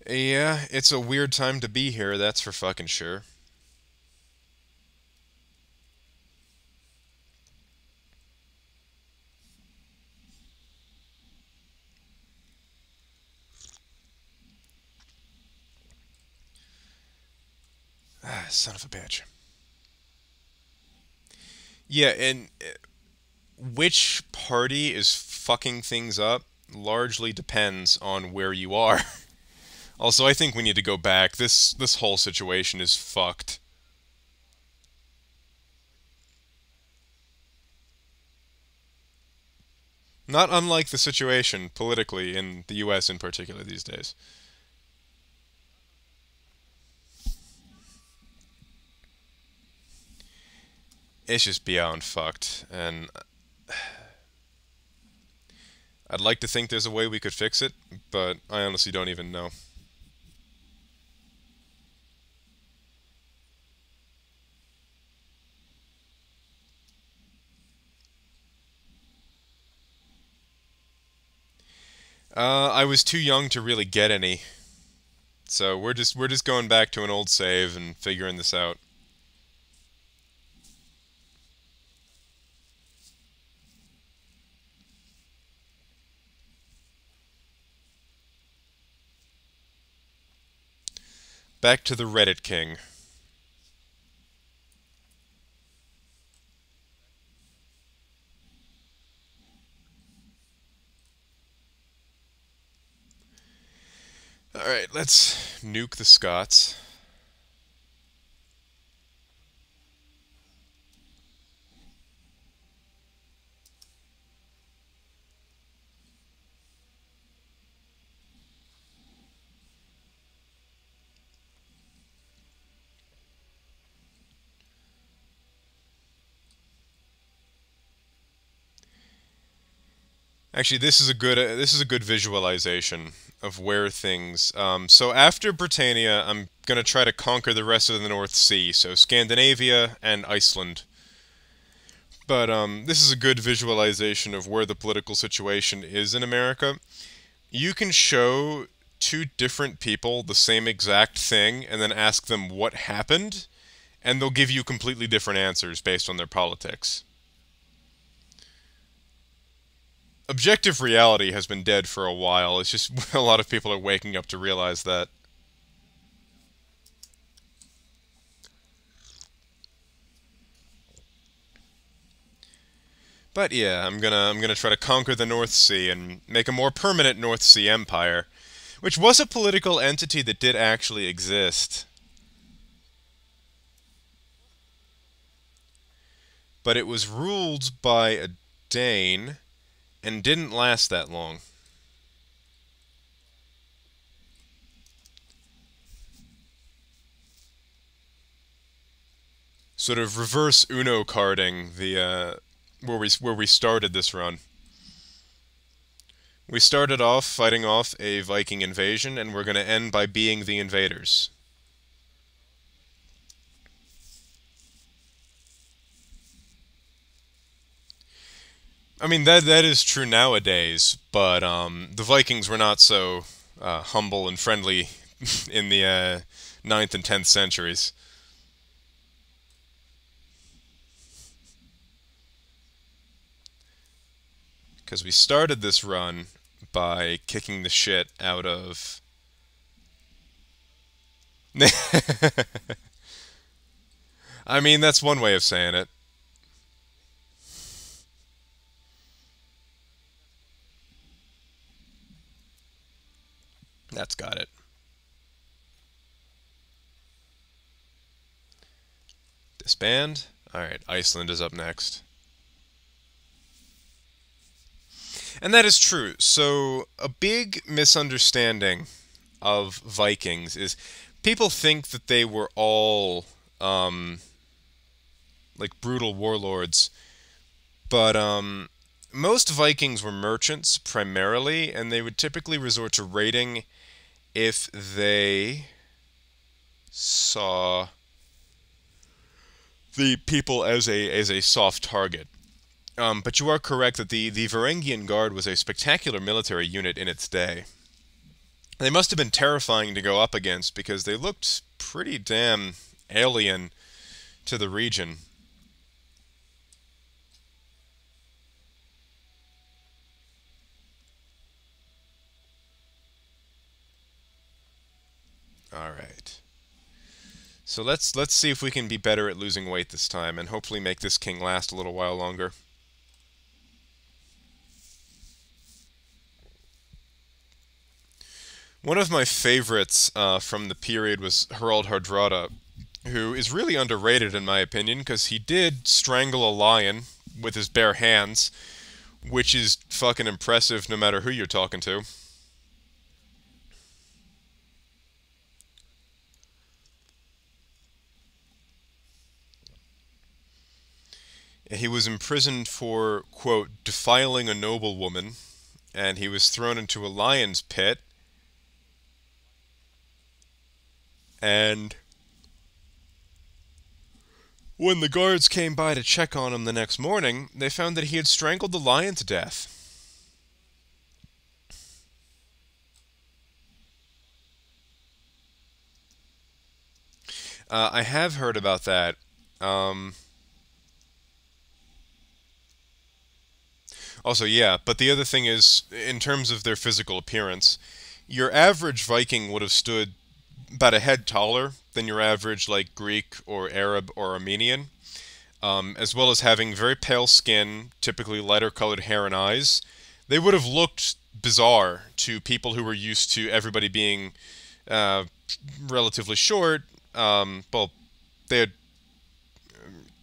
Yeah, it's a weird time to be here, that's for fucking sure. Son of a bitch. Yeah, and which party is fucking things up largely depends on where you are. Also, I think we need to go back. This whole situation is fucked. Not unlike the situation politically in the US in particular these days. It's just beyond fucked, and I'd like to think there's a way we could fix it, but I honestly don't even know. I was too young to really get any, so we're just going back to an old save and figuring this out. Back to the Reddit King. All right, let's nuke the Scots. Actually, this is a good visualization of where things. So after Britannia, I'm gonna try to conquer the rest of the North Sea, so Scandinavia and Iceland. But this is a good visualization of where the political situation is in America. You can show two different people the same exact thing and then ask them what happened, and they'll give you completely different answers based on their politics. Objective reality has been dead for a while. It's just a lot of people are waking up to realize that. But yeah, I'm gonna try to conquer the North Sea and make a more permanent North Sea empire, which was a political entity that did actually exist, but it was ruled by a Dane and didn't last that long. Sort of reverse Uno carding the where we started this run. We started off fighting off a Viking invasion, and we're going to end by being the invaders. I mean that is true nowadays, but the Vikings were not so humble and friendly in the 9th and 10th centuries. Because we started this run by kicking the shit out of. I mean, that's one way of saying it. That's got it. Disband. Alright, Iceland is up next. And that is true. So, a big misunderstanding of Vikings is people think that they were all like brutal warlords, but most Vikings were merchants primarily, and they would typically resort to raiding if they saw the people as a soft target. But you are correct that the Varangian Guard was a spectacular military unit in its day. They must have been terrifying to go up against because they looked pretty damn alien to the region. All right. So let's see if we can be better at losing weight this time, and hopefully make this king last a little while longer. One of my favorites from the period was Harald Hardrada, who is really underrated in my opinion because he did strangle a lion with his bare hands, which is fucking impressive no matter who you're talking to. He was imprisoned for, quote, defiling a noble woman, and he was thrown into a lion's pit, and when the guards came by to check on him the next morning, they found that he had strangled the lion to death. I have heard about that. Um, Also, yeah, but the other thing is, in terms of their physical appearance, your average Viking would have stood about a head taller than your average, like, Greek or Arab or Armenian, as well as having very pale skin, typically lighter colored hair and eyes. They would have looked bizarre to people who were used to everybody being uh, relatively short. Well, they had,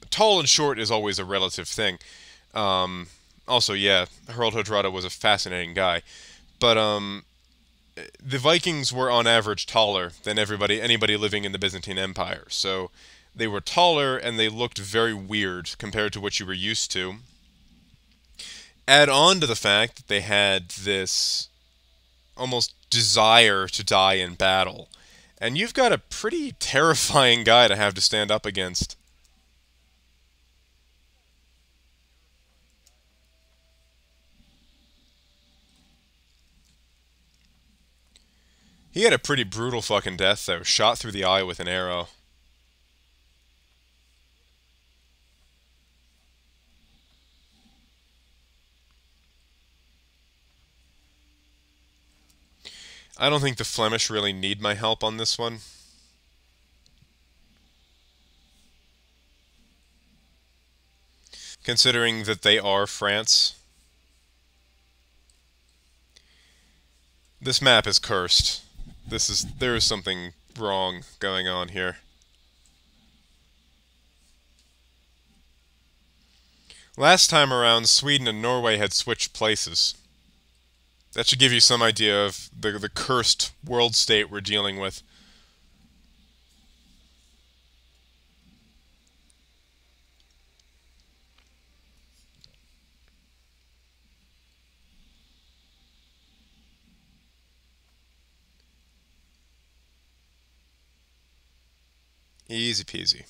tall and short is always a relative thing. Um, Also, yeah, Harald Hardrada was a fascinating guy, but the Vikings were on average taller than anybody living in the Byzantine Empire. So they were taller and they looked very weird compared to what you were used to. Add on to the fact that they had this almost desire to die in battle. And you've got a pretty terrifying guy to have to stand up against. He had a pretty brutal fucking death, though, shot through the eye with an arrow. I don't think the Flemish really need my help on this one, considering that they are France. This map is cursed. There is something wrong going on here. Last time around, Sweden and Norway had switched places. That should give you some idea of the cursed world state we're dealing with. Easy peasy.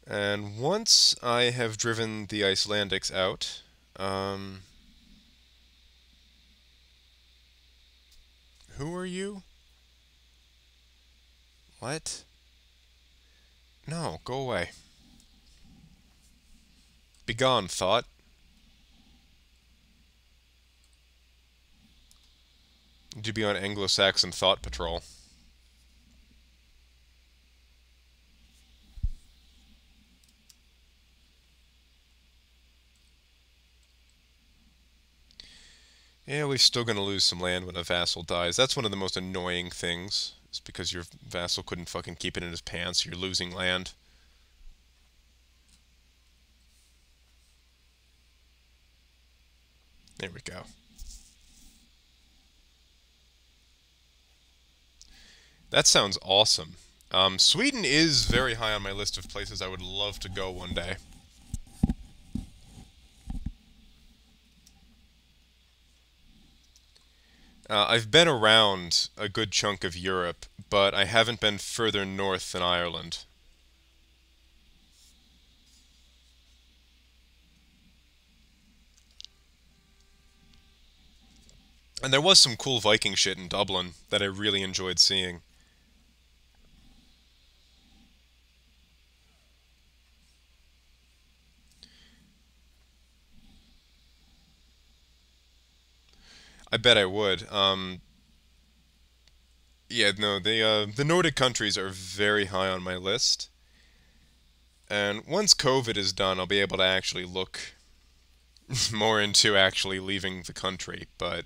And once I have driven the Icelandics out, who are you? What? No, go away. Begone, thought. Need to be on Anglo-Saxon thought patrol. Yeah, we're still going to lose some land when a vassal dies. That's one of the most annoying things. It's because your vassal couldn't fucking keep it in his pants. You're losing land. There we go. That sounds awesome. Sweden is very high on my list of places I would love to go one day. I've been around a good chunk of Europe, but I haven't been further north than Ireland. And there was some cool Viking shit in Dublin that I really enjoyed seeing. I bet I would. Yeah, no, the Nordic countries are very high on my list. And once COVID is done, I'll be able to actually look more into actually leaving the country. But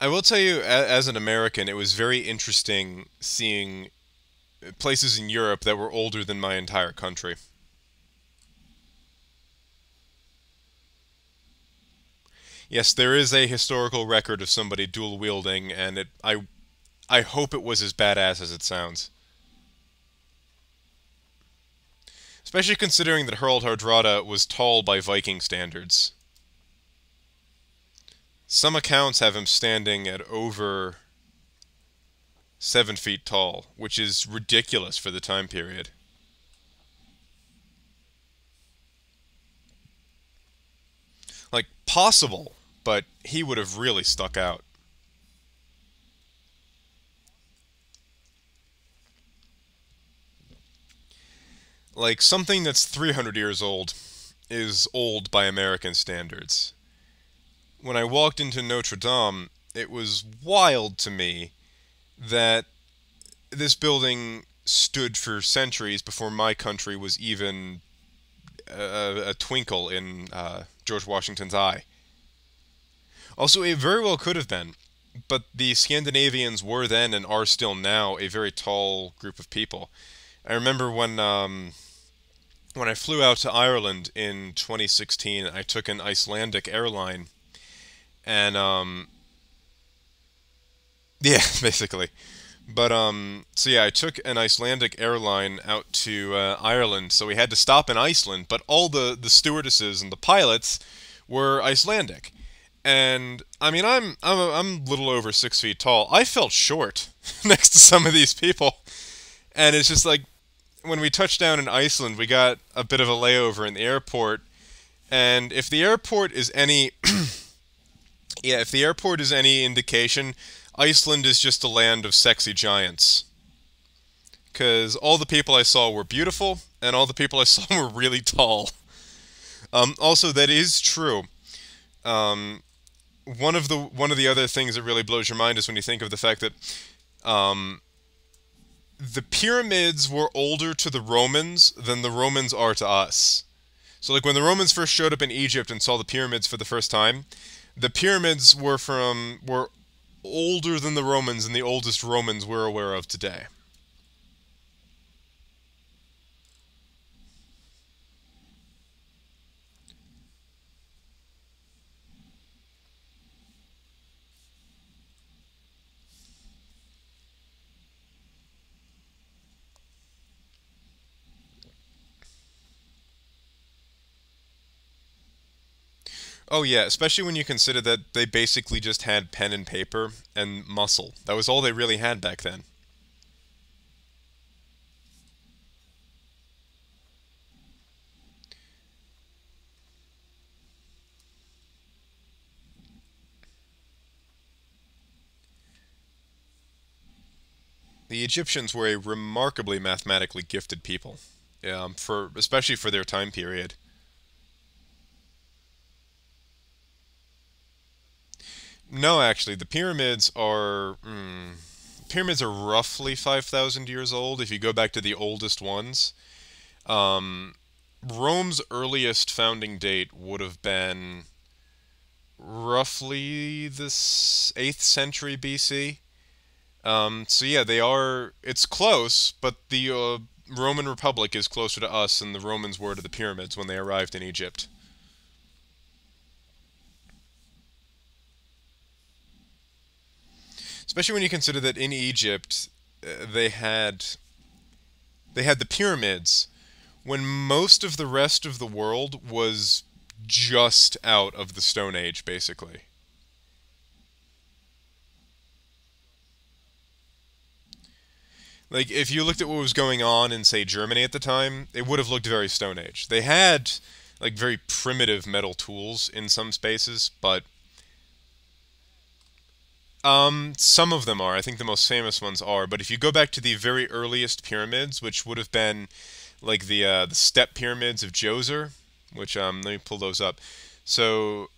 I will tell you, as an American, it was very interesting seeing places in Europe that were older than my entire country. Yes, there is a historical record of somebody dual wielding, and I hope it was as badass as it sounds. Especially considering that Harald Hardrada was tall by Viking standards. Some accounts have him standing at over 7 feet tall, which is ridiculous for the time period. Like, possible, but he would have really stuck out. Like, something that's 300 years old is old by American standards. When I walked into Notre Dame, it was wild to me that this building stood for centuries before my country was even a twinkle in George Washington's eye. Also, it very well could have been, but the Scandinavians were then and are still now a very tall group of people. I remember when I flew out to Ireland in 2016, I took an Icelandic airline, and yeah, basically. But so yeah, I took an Icelandic airline out to Ireland, so we had to stop in Iceland. But all the stewardesses and the pilots were Icelandic, and I mean I'm a little over 6 feet tall. I felt short next to some of these people, and it's just like when we touched down in Iceland, we got a bit of a layover in the airport, and if the airport is any yeah, if the airport is any indication, Iceland is just a land of sexy giants. Because all the people I saw were beautiful, and all the people I saw were really tall. Also, that is true. Um, one of the other things that really blows your mind is when you think of the fact that um, the pyramids were older to the Romans than the Romans are to us. So, like when the Romans first showed up in Egypt and saw the pyramids for the first time, the pyramids were older than the Romans and the oldest Romans we're aware of today. Oh yeah, especially when you consider that they basically just had pen and paper and muscle. That was all they really had back then. The Egyptians were a remarkably mathematically gifted people, for especially for their time period. No, actually, the pyramids are roughly 5,000 years old if you go back to the oldest ones. Um, Rome's earliest founding date would have been roughly the 8th century BC. So yeah, they are. It's close, but the Roman Republic is closer to us than the Romans were to the pyramids when they arrived in Egypt. Especially when you consider that in Egypt, they had the pyramids when most of the rest of the world was just out of the Stone Age, basically. Like, if you looked at what was going on in, say, Germany at the time, it would have looked very Stone Age. They had, like, very primitive metal tools in some spaces, but some of them are. I think the most famous ones are. But if you go back to the very earliest pyramids, which would have been like the step pyramids of Djoser, which let me pull those up. So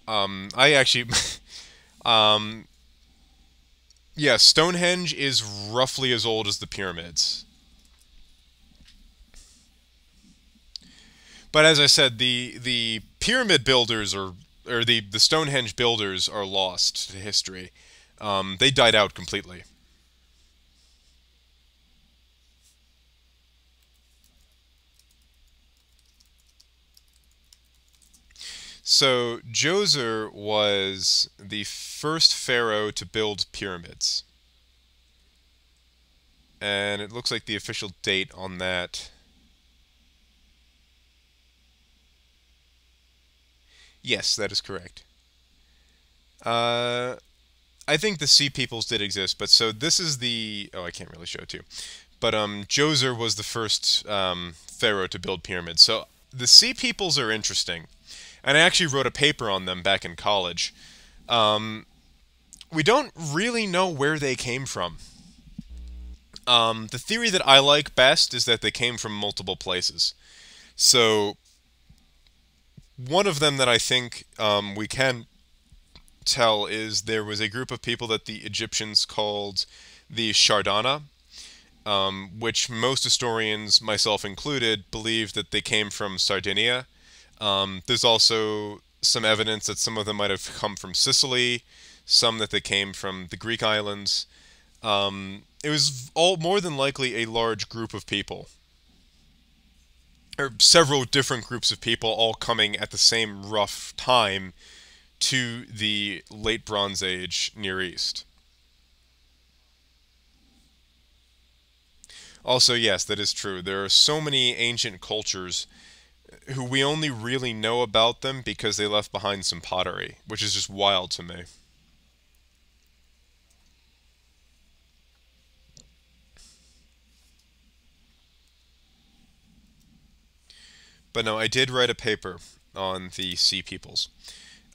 I actually Um, yeah, Stonehenge is roughly as old as the pyramids. But as I said, the pyramid builders or the Stonehenge builders are lost to history. They died out completely. So Djoser was the first pharaoh to build pyramids, and it looks like the official date on that. Yes, that is correct. Uh, I think the Sea Peoples did exist, but so this is the I can't really show it to you. But Djoser was the first pharaoh to build pyramids. So the Sea Peoples are interesting, and I actually wrote a paper on them back in college. Um, we don't really know where they came from. The theory that I like best is that they came from multiple places. So one of them that I think we can tell is there was a group of people that the Egyptians called the Shardana, which most historians, myself included, believe that they came from Sardinia. There's also some evidence that some of them might have come from Sicily, some that they came from the Greek islands. It was all more than likely a large group of people, or several different groups of people all coming at the same rough time to the late Bronze Age Near East. Also, yes, that is true. There are so many ancient cultures who we only really know about them because they left behind some pottery, which is just wild to me. But no, I did write a paper on the Sea Peoples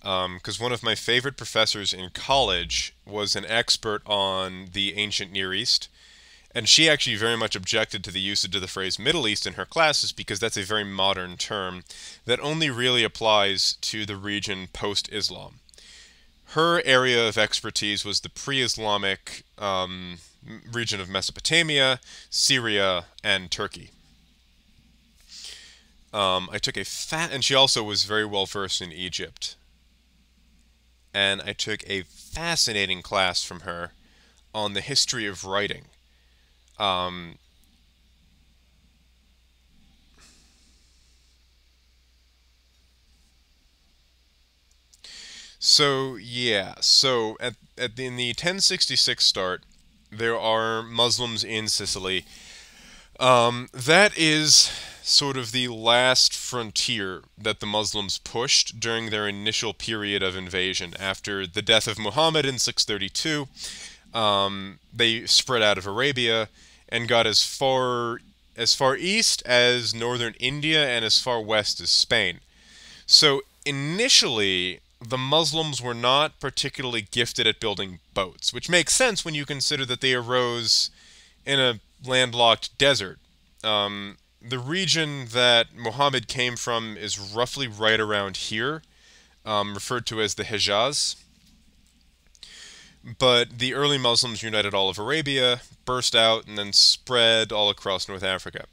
because one of my favorite professors in college was an expert on the ancient Near East. And she actually very much objected to the usage of the phrase Middle East in her classes because that's a very modern term that only really applies to the region post-Islam. Her area of expertise was the pre-Islamic region of Mesopotamia, Syria, and Turkey. I took a and she also was very well versed in Egypt. And I took a fascinating class from her on the history of writing. Um, so yeah, so in the 1066 start, there are Muslims in Sicily. That is sort of the last frontier that the Muslims pushed during their initial period of invasion. After the death of Muhammad in 632, they spread out of Arabia and got as far east as northern India and as far west as Spain. So initially, the Muslims were not particularly gifted at building boats, which makes sense when you consider that they arose in a landlocked desert. The region that Muhammad came from is roughly right around here, referred to as the Hejaz. But the early Muslims united all of Arabia, burst out, and then spread all across North Africa.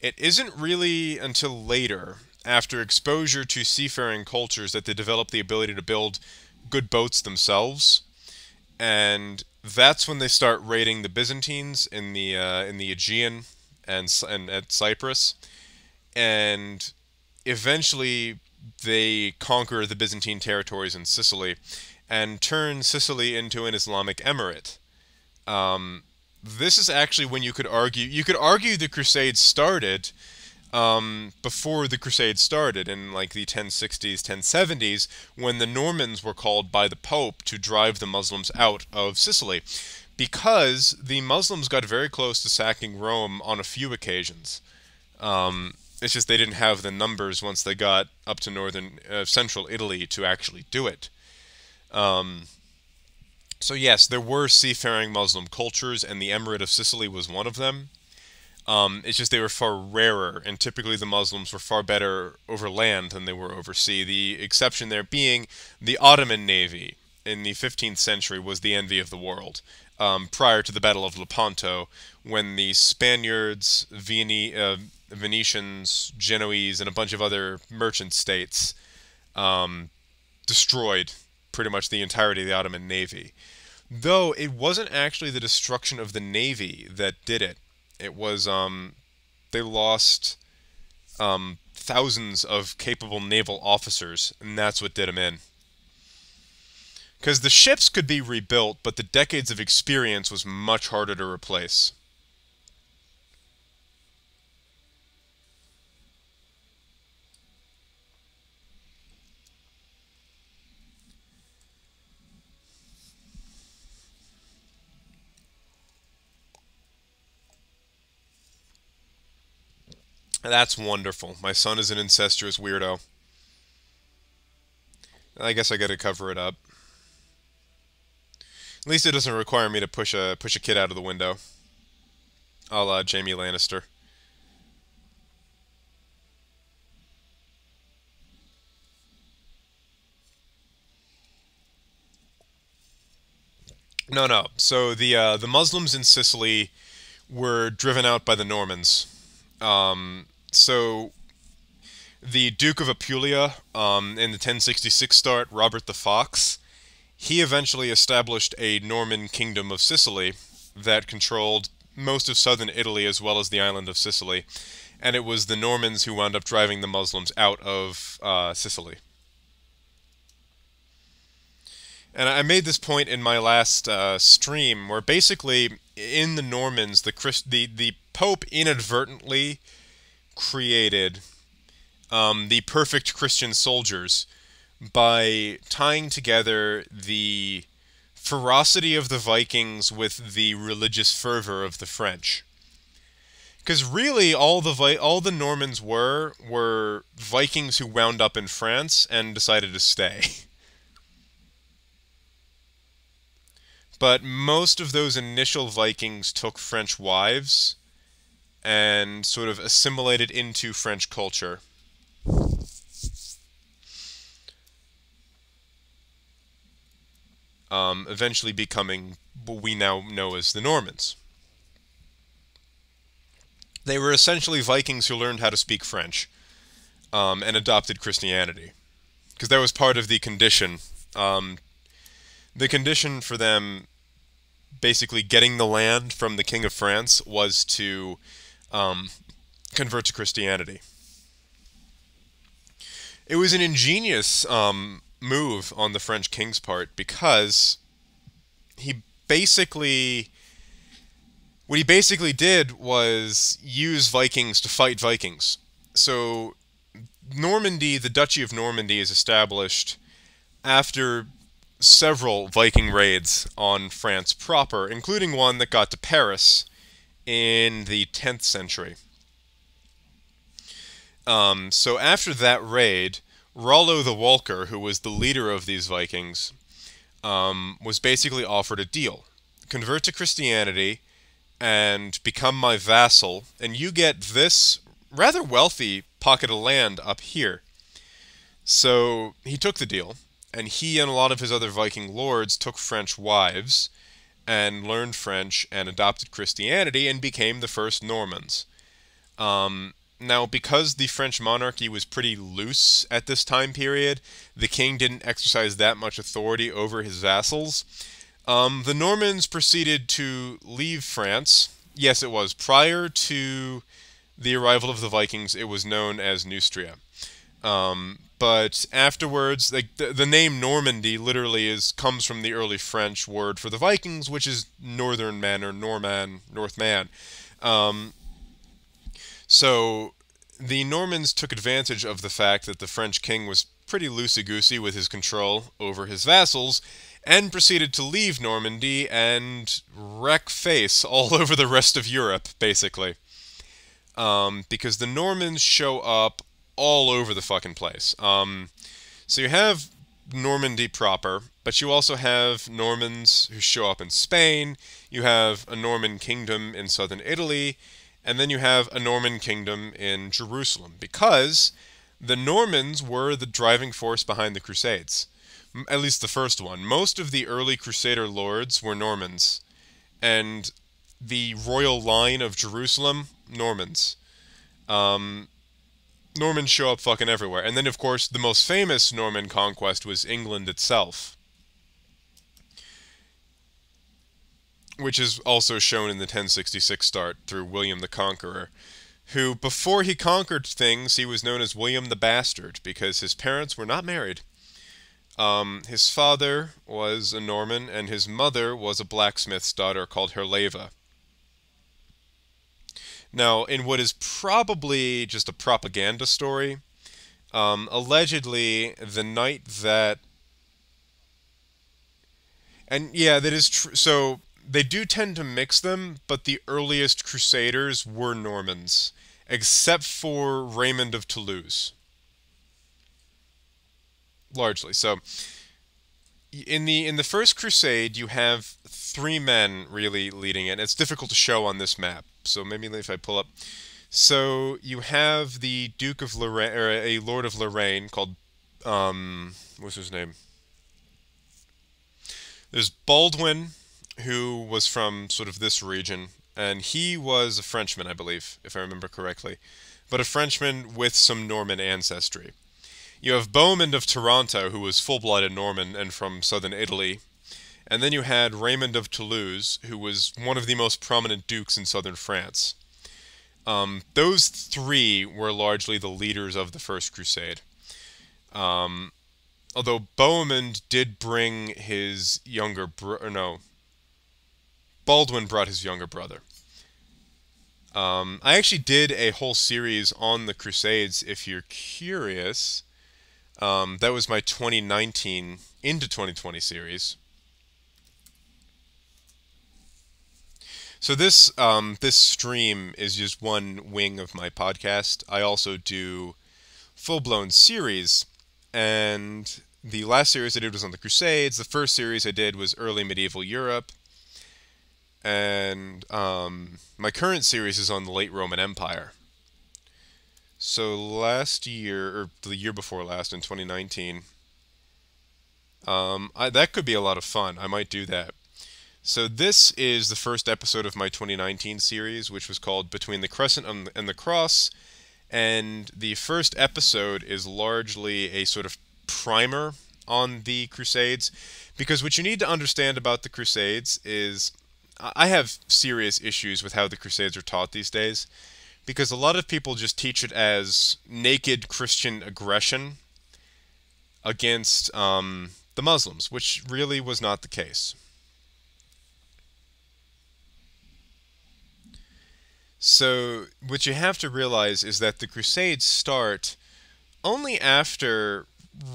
It isn't really until later, after exposure to seafaring cultures, that they developed the ability to build good boats themselves, and that's when they start raiding the Byzantines in the Aegean and at Cyprus, and eventually they conquer the Byzantine territories in Sicily and turn Sicily into an Islamic emirate. Um, this is actually when you could argue the Crusades started before the Crusades started in like the 1060s, 1070s, when the Normans were called by the Pope to drive the Muslims out of Sicily, because the Muslims got very close to sacking Rome on a few occasions. It's just they didn't have the numbers once they got up to northern central Italy to actually do it. Um, so yes, there were seafaring Muslim cultures, and the Emirate of Sicily was one of them. It's just they were far rarer, and typically the Muslims were far better over land than they were over sea. The exception there being the Ottoman Navy, in the 15th century was the envy of the world. Prior to the Battle of Lepanto, when the Spaniards, Venetians, Genoese, and a bunch of other merchant states destroyed pretty much the entirety of the Ottoman navy. Though it wasn't actually the destruction of the navy that did it. It was they lost thousands of capable naval officers, and that's what did them in. Because the ships could be rebuilt, but the decades of experience was much harder to replace. That's wonderful. My son is an incestuous weirdo. I guess I gotta cover it up. At least it doesn't require me to push a kid out of the window, a la Jaime Lannister. No, no. So the Muslims in Sicily were driven out by the Normans. So the Duke of Apulia, in the 1066 start, Robert the Fox, he eventually established a Norman kingdom of Sicily that controlled most of southern Italy as well as the island of Sicily. And it was the Normans who wound up driving the Muslims out of Sicily. And I made this point in my last stream, where basically in the Normans, the Pope inadvertently created the perfect Christian soldiers by tying together the ferocity of the Vikings with the religious fervor of the French. Because really, all the Normans were Vikings who wound up in France and decided to stay. But most of those initial Vikings took French wives and sort of assimilated into French culture. Eventually becoming what we now know as the Normans. They were essentially Vikings who learned how to speak French and adopted Christianity. Because that was part of the condition. The condition for them basically getting the land from the King of France was to convert to Christianity. It was an ingenious move on the French king's part because what he basically did was use Vikings to fight Vikings. So Normandy, the Duchy of Normandy, is established after several Viking raids on France proper, including one that got to Paris in the 10th century. So after that raid, Rollo the Walker, who was the leader of these Vikings, was basically offered a deal. Convert to Christianity and become my vassal, and you get this rather wealthy pocket of land up here. So he took the deal, and he and a lot of his other Viking lords took French wives and learned French and adopted Christianity and became the first Normans. Now, because the French monarchy was pretty loose at this time period, the king didn't exercise that much authority over his vassals. The Normans proceeded to leave France. Yes, it was. Prior to the arrival of the Vikings, it was known as Neustria. But afterwards, the name Normandy literally comes from the early French word for the Vikings, which is northern man or Norman, Northman. So the Normans took advantage of the fact that the French king was pretty loosey-goosey with his control over his vassals, and proceeded to leave Normandy and wreck face all over the rest of Europe, basically. Because the Normans show up all over the fucking place. So you have Normandy proper, but you also have Normans who show up in Spain, you have a Norman kingdom in southern Italy, and then you have a Norman kingdom in Jerusalem, because the Normans were the driving force behind the Crusades. At least the first one. Most of the early Crusader lords were Normans, and the royal line of Jerusalem, Normans. Um, Normans show up fucking everywhere. And then, of course, the most famous Norman conquest was England itself, which is also shown in the 1066 start through William the Conqueror, who, before he conquered things, he was known as William the Bastard, because his parents were not married. His father was a Norman, and his mother was a blacksmith's daughter called Herleva. Now, in what is probably just a propaganda story, allegedly the night that... And yeah, that is true. So, they do tend to mix them, but the earliest Crusaders were Normans, except for Raymond of Toulouse. Largely. So, in the First Crusade, you have three men really leading it. It's difficult to show on this map, so maybe if I pull up. So you have the Duke of Lorraine, or a Lord of Lorraine called what's his name? There's Baldwin, who was from sort of this region, and he was a Frenchman, I believe, if I remember correctly, but a Frenchman with some Norman ancestry. You have Bohemond of Taranto, who was full-blooded Norman and from southern Italy. And then you had Raymond of Toulouse, who was one of the most prominent dukes in southern France. Those three were largely the leaders of the First Crusade. Although Bohemond did bring his younger brother... No. Baldwin brought his younger brother. I actually did a whole series on the Crusades, if you're curious. That was my 2019 into 2020 series. So this stream is just one wing of my podcast. I also do full-blown series, and the last series I did was on the Crusades. The first series I did was early medieval Europe, and my current series is on the late Roman Empire. So last year, or the year before last, in 2019, that could be a lot of fun. I might do that. So this is the first episode of my 2019 series, which was called Between the Crescent and the Cross, and the first episode is largely a sort of primer on the Crusades, because what you need to understand about the Crusades is, I have serious issues with how the Crusades are taught these days, because a lot of people just teach it as naked Christian aggression against the Muslims, which really was not the case. So what you have to realize is that the Crusades start only after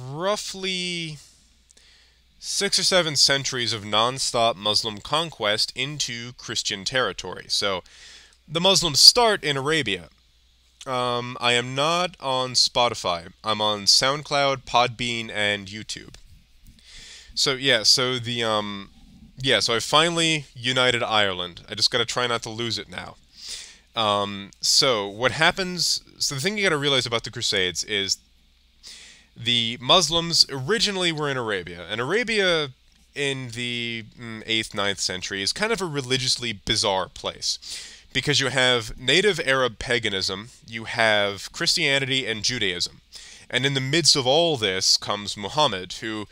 roughly 6 or 7 centuries of non-stop Muslim conquest into Christian territory. So the Muslims start in Arabia. I am not on Spotify. I'm on SoundCloud, Podbean, and YouTube. So yeah, so so I finally united Ireland. I just gotta try not to lose it now. So what happens? So the thing you gotta realize about the Crusades is the Muslims originally were in Arabia, and Arabia in the 8th, 9th century is kind of a religiously bizarre place, because you have native Arab paganism, you have Christianity and Judaism, and in the midst of all this comes Muhammad, who,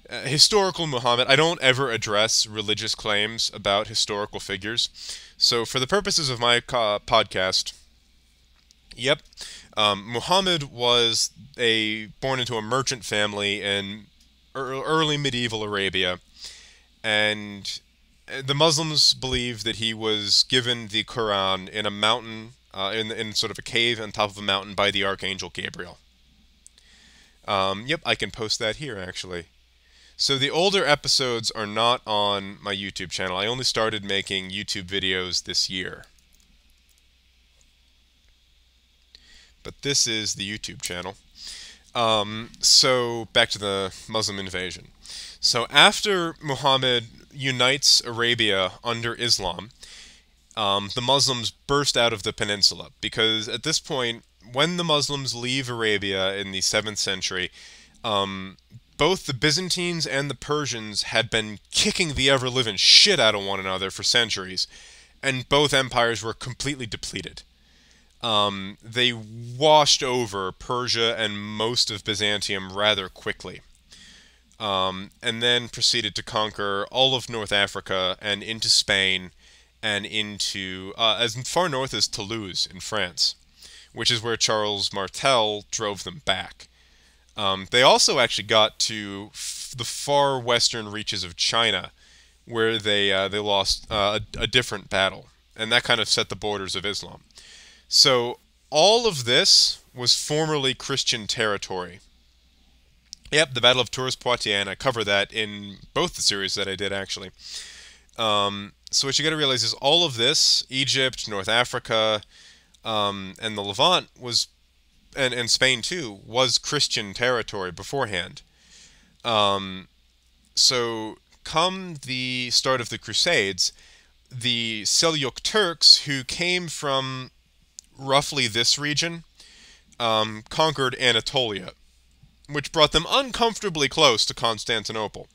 historical Muhammad, I don't ever address religious claims about historical figures, so for the purposes of my podcast, yep, Muhammad was born into a merchant family in early medieval Arabia, and the Muslims believe that he was given the Quran in a mountain, in sort of a cave on top of a mountain by the Archangel Gabriel. Yep, I can post that here, actually. So the older episodes are not on my YouTube channel. I only started making YouTube videos this year. But this is the YouTube channel. So back to the Muslim invasion. So after Muhammad unites Arabia under Islam, the Muslims burst out of the peninsula, because at this point, when the Muslims leave Arabia in the 7th century, both the Byzantines and the Persians had been kicking the ever-living shit out of one another for centuries, and both empires were completely depleted. They washed over Persia and most of Byzantium rather quickly, and then proceeded to conquer all of North Africa and into Spain and into as far north as Toulouse in France, which is where Charles Martel drove them back. They also actually got to the far western reaches of China, where they lost a different battle, and that kind of set the borders of Islam. So all of this was formerly Christian territory. Yep, the Battle of Tours-Poitiers, and I cover that in both the series that I did, actually. So what you got to realize is all of this, Egypt, North Africa, and the Levant was, and Spain too, was Christian territory beforehand. So come the start of the Crusades, the Seljuk Turks, who came from roughly this region, conquered Anatolia, which brought them uncomfortably close to Constantinople.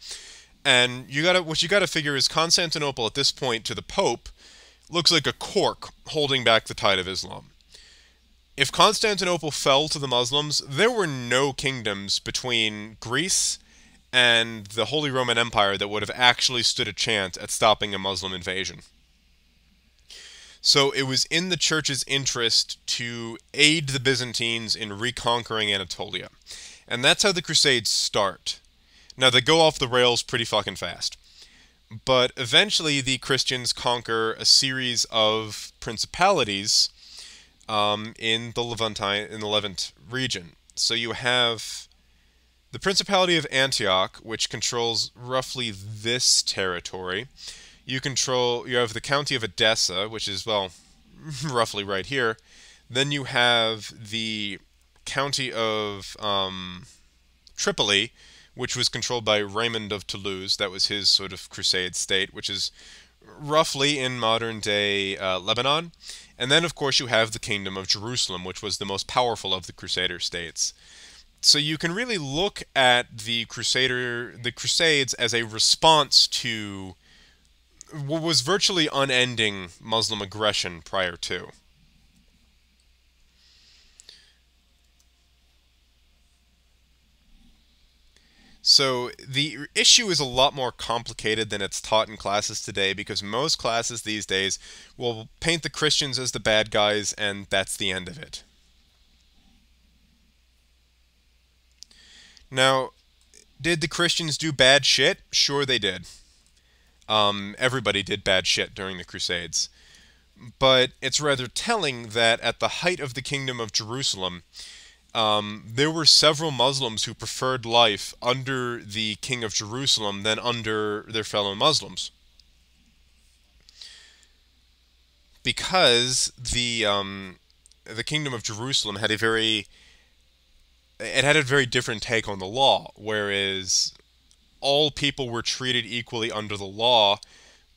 And what you gotta figure is Constantinople at this point to the Pope looks like a cork holding back the tide of Islam. If Constantinople fell to the Muslims, there were no kingdoms between Greece and the Holy Roman Empire that would have actually stood a chance at stopping a Muslim invasion. So it was in the church's interest to aid the Byzantines in reconquering Anatolia. And that's how the Crusades start. Now, they go off the rails pretty fucking fast. But eventually the Christians conquer a series of principalities in the Levant region. So you have the Principality of Antioch, which controls roughly this territory. You have the County of Edessa, which is, well, roughly right here. Then you have the County of Tripoli, which was controlled by Raymond of Toulouse. That was his sort of crusade state, which is roughly in modern-day Lebanon. And then, of course, you have the Kingdom of Jerusalem, which was the most powerful of the Crusader states. So you can really look at the Crusades as a response to what was virtually unending Muslim aggression prior to. So the issue is a lot more complicated than it's taught in classes today, because most classes these days will paint the Christians as the bad guys, and that's the end of it. Now, did the Christians do bad shit? Sure they did. Everybody did bad shit during the Crusades. But it's rather telling that at the height of the Kingdom of Jerusalem, there were several Muslims who preferred life under the King of Jerusalem than under their fellow Muslims. Because the Kingdom of Jerusalem had a very different take on the law, whereas all people were treated equally under the law,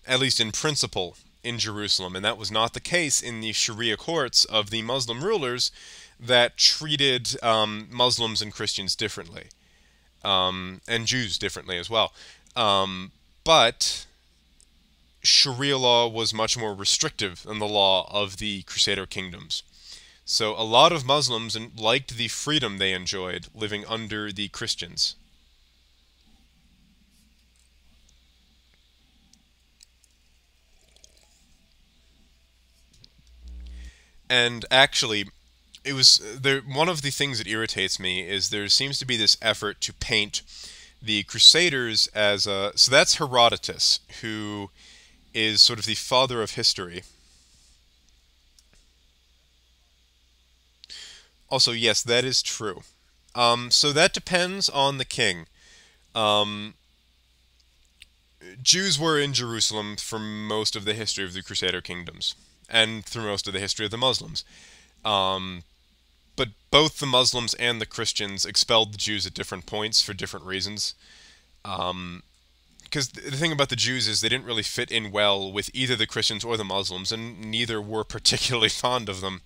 at least in principle, in Jerusalem. And that was not the case in the Sharia courts of the Muslim rulers that treated Muslims and Christians differently, and Jews differently as well. But Sharia law was much more restrictive than the law of the Crusader kingdoms. So a lot of Muslims liked the freedom they enjoyed living under the Christians. And actually, it was there. One of the things that irritates me is there seems to be this effort to paint the Crusaders as a. So that's Herodotus, who is sort of the father of history. Also, yes, that is true. So that depends on the king. Um, Jews were in Jerusalem for most of the history of the Crusader kingdoms, and through most of the history of the Muslims. Um, but both the Muslims and the Christians expelled the Jews at different points for different reasons. Because the thing about the Jews is they didn't really fit in well with either the Christians or the Muslims, and neither were particularly fond of them.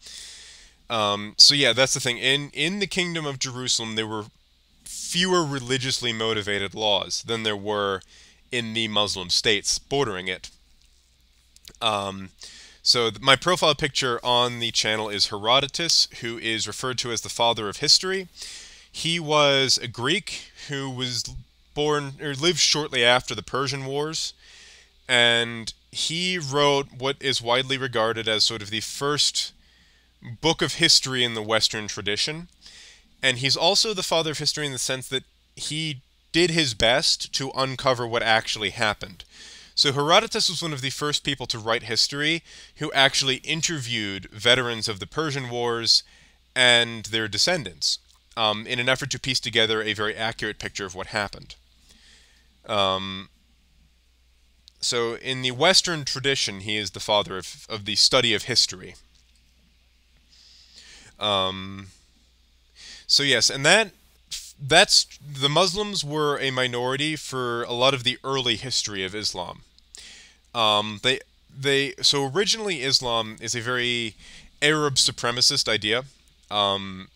So yeah, that's the thing. In the Kingdom of Jerusalem, there were fewer religiously motivated laws than there were in the Muslim states bordering it. Um, so my profile picture on the channel is Herodotus, who is referred to as the father of history. He was a Greek who was born or lived shortly after the Persian Wars, and he wrote what is widely regarded as sort of the first book of history in the Western tradition. And he's also the father of history in the sense that he did his best to uncover what actually happened. So Herodotus was one of the first people to write history who actually interviewed veterans of the Persian Wars and their descendants in an effort to piece together a very accurate picture of what happened. So in the Western tradition, he is the father of the study of history. So yes, and that's the Muslims were a minority for a lot of the early history of Islam. So originally Islam is a very Arab supremacist idea.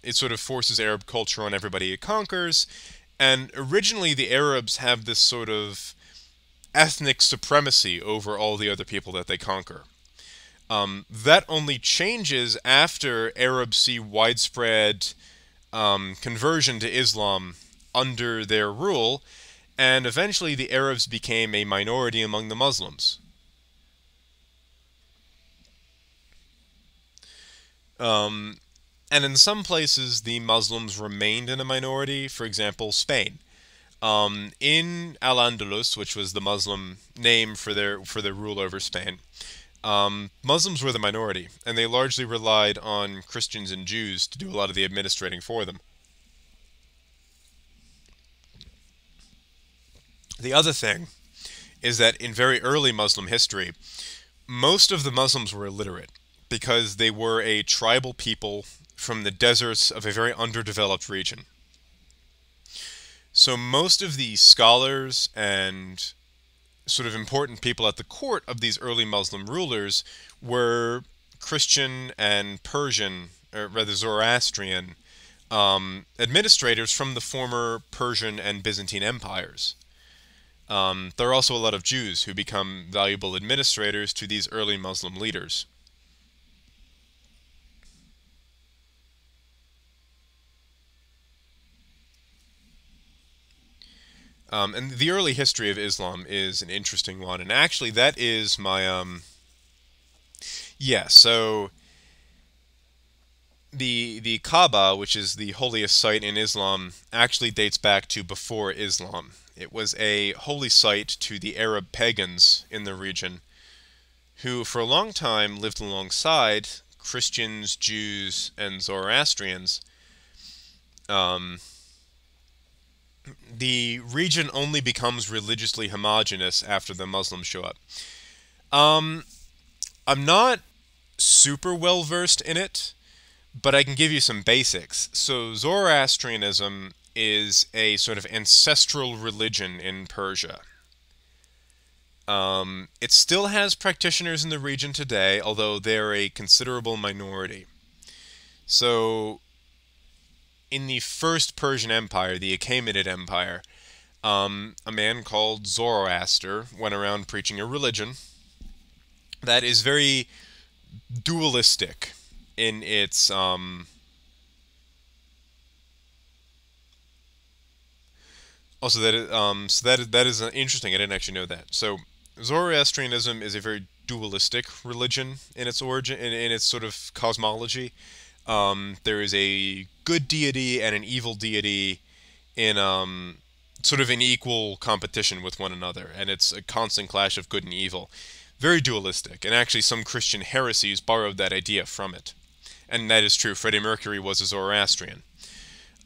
It sort of forces Arab culture on everybody it conquers, and originally the Arabs have this sort of ethnic supremacy over all the other people that they conquer. That only changes after Arabs see widespread conversion to Islam under their rule, and eventually the Arabs became a minority among the Muslims. And in some places, the Muslims remained in a minority. For example, Spain. In Al-Andalus, which was the Muslim name for their rule over Spain, Muslims were the minority, and they largely relied on Christians and Jews to do a lot of the administrating for them. The other thing is that in very early Muslim history, most of the Muslims were illiterate because they were a tribal people from the deserts of a very underdeveloped region. So most of the scholars and sort of important people at the court of these early Muslim rulers were Christian and Persian, or rather Zoroastrian, administrators from the former Persian and Byzantine empires. There are also a lot of Jews who become valuable administrators to these early Muslim leaders. And the early history of Islam is an interesting one, and actually that is my, so the Kaaba, which is the holiest site in Islam, actually dates back to before Islam. It was a holy site to the Arab pagans in the region, who for a long time lived alongside Christians, Jews, and Zoroastrians. The region only becomes religiously homogenous after the Muslims show up. I'm not super well versed in it, but I can give you some basics. So Zoroastrianism is a sort of ancestral religion in Persia. It still has practitioners in the region today, although they're a considerable minority. So in the first Persian Empire, the Achaemenid Empire, a man called Zoroaster went around preaching a religion that is very dualistic in its also that is interesting. I didn't actually know that. So Zoroastrianism is a very dualistic religion in its origin, in its sort of cosmology. There is a good deity and an evil deity in sort of in equal competition with one another, and it's a constant clash of good and evil. Very dualistic, and actually some Christian heresies borrowed that idea from it. And that is true. Freddie Mercury was a Zoroastrian.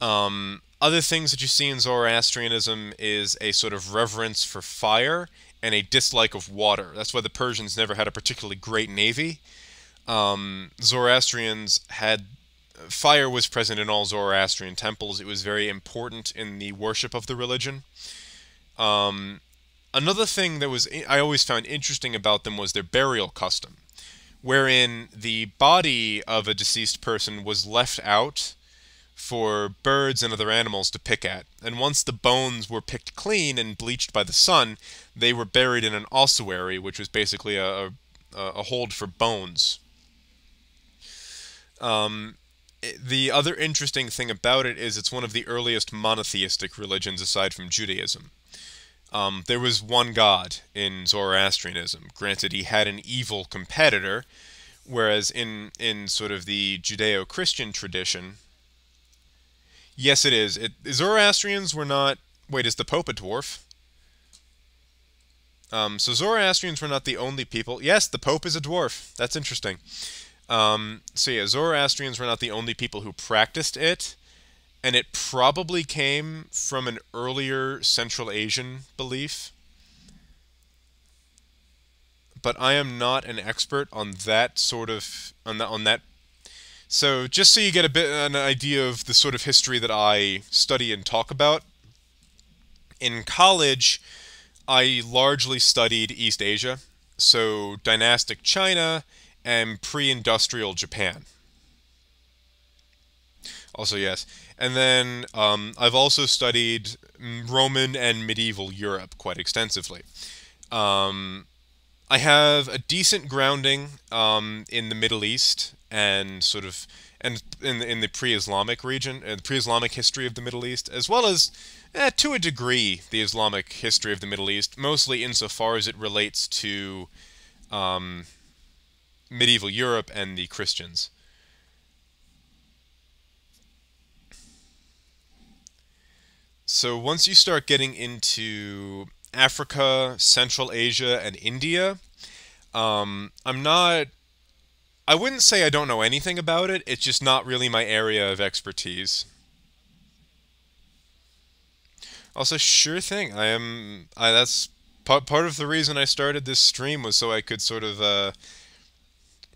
Other things that you see in Zoroastrianism is a sort of reverence for fire and a dislike of water. That's why the Persians never had a particularly great navy. Zoroastrians had fire was present in all Zoroastrian temples. It was very important in the worship of the religion. Another thing that I always found interesting about them was their burial custom, wherein the body of a deceased person was left out for birds and other animals to pick at. And once the bones were picked clean and bleached by the sun, they were buried in an ossuary, which was basically a hold for bones. The other interesting thing about it is it's one of the earliest monotheistic religions aside from Judaism. There was one god in Zoroastrianism. Granted, he had an evil competitor, whereas in sort of the Judeo-Christian tradition, yes, it is. Zoroastrians were not. Wait, is the Pope a dwarf? So Zoroastrians were not the only people. Yes, the Pope is a dwarf. That's interesting. So yeah, Zoroastrians were not the only people who practiced it, and it probably came from an earlier Central Asian belief. But I am not an expert on that sort of on that. So just so you get a bit an idea of the sort of history that I study and talk about, in college, I largely studied East Asia, so dynastic China and pre-industrial Japan. Also, yes. And then I've also studied Roman and medieval Europe quite extensively. Um, I have a decent grounding in the Middle East and sort of and in the pre-Islamic region, the pre-Islamic history of the Middle East, as well as, to a degree, the Islamic history of the Middle East, mostly insofar as it relates to um, medieval Europe and the Christians. So once you start getting into Africa, Central Asia, and India, I'm not. I wouldn't say I don't know anything about it. It's just not really my area of expertise. Also, sure thing. I am. That's part of the reason I started this stream was so I could sort of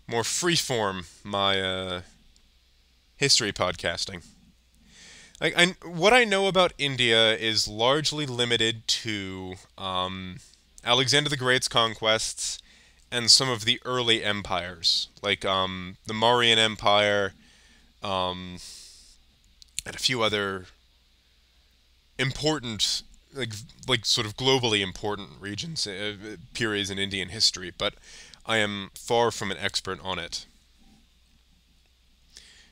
more freeform my history podcasting. What I know about India is largely limited to Alexander the Great's conquests and some of the early empires, like the Mauryan Empire, um, and a few other important, like sort of globally important regions, periods in Indian history. But I am far from an expert on it.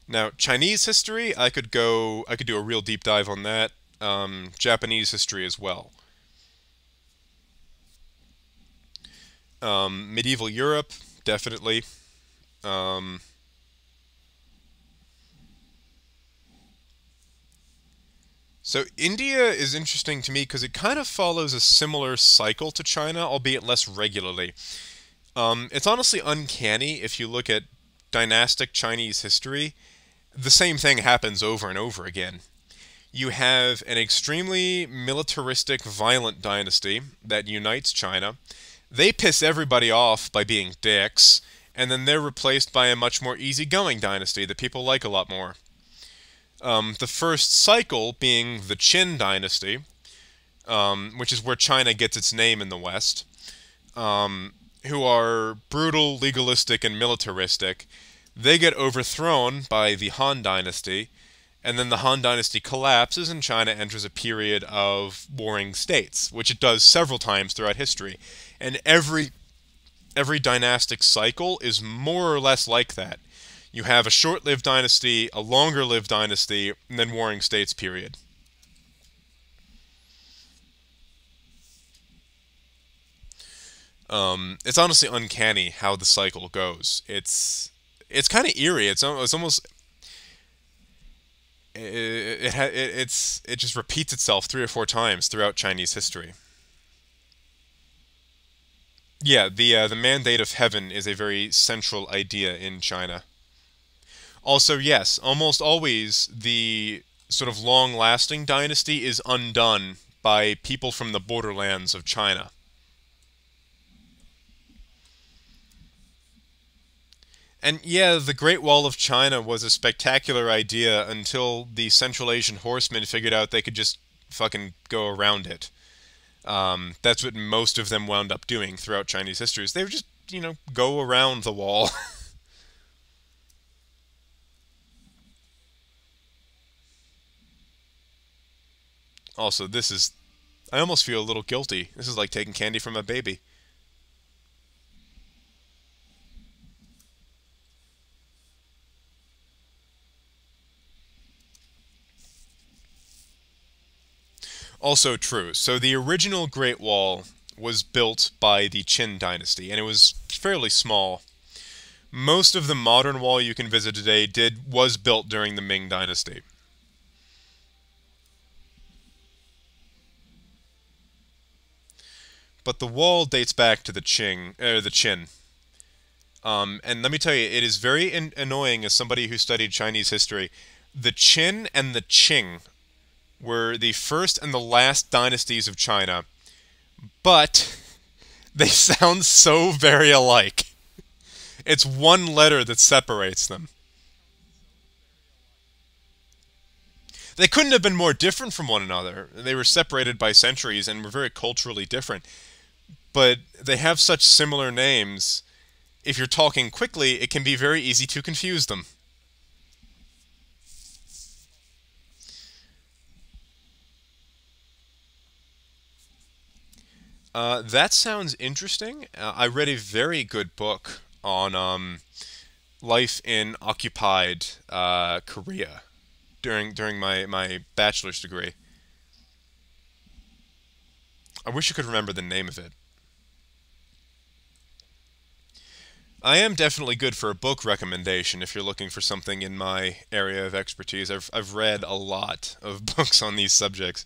Now, Chinese history, I could do a real deep dive on that. Japanese history as well. Medieval Europe, definitely. Um, so India is interesting to me because it kind of follows a similar cycle to China, albeit less regularly. It's honestly uncanny if you look at dynastic Chinese history. The same thing happens over and over again. You have an extremely militaristic, violent dynasty that unites China. They piss everybody off by being dicks, and then they're replaced by a much more easygoing dynasty that people like a lot more. The first cycle being the Qin dynasty, which is where China gets its name in the West, who are brutal, legalistic, and militaristic. They get overthrown by the Han dynasty, and then the Han dynasty collapses and China enters a period of warring states, which it does several times throughout history. And every dynastic cycle is more or less like that. You have a short-lived dynasty, a longer-lived dynasty, and then warring states period. It's honestly uncanny how the cycle goes. It's kind of eerie. It's almost it just repeats itself 3 or 4 times throughout Chinese history. Yeah, the mandate of heaven is a very central idea in China. Also, yes, almost always the sort of long-lasting dynasty is undone by people from the borderlands of China. And yeah, the Great Wall of China was a spectacular idea until the Central Asian horsemen figured out they could just fucking go around it. That's what most of them wound up doing throughout Chinese history. Is they would just, go around the wall. Also, this is, I almost feel a little guilty. This is like taking candy from a baby. Also true. So the original Great Wall was built by the Qin dynasty, and it was fairly small. Most of the modern wall you can visit today was built during the Ming dynasty. But the wall dates back to the Qin. And let me tell you, it is very annoying as somebody who studied Chinese history. The Qin and the Qing were the first and the last dynasties of China, but they sound so very alike. It's one letter that separates them. They couldn't have been more different from one another. They were separated by centuries and were very culturally different. But they have such similar names. If you're talking quickly, it can be very easy to confuse them. That sounds interesting. I read a very good book on life in occupied Korea during my bachelor's degree. I wish I could remember the name of it. I am definitely good for a book recommendation if you're looking for something in my area of expertise. I've read a lot of books on these subjects.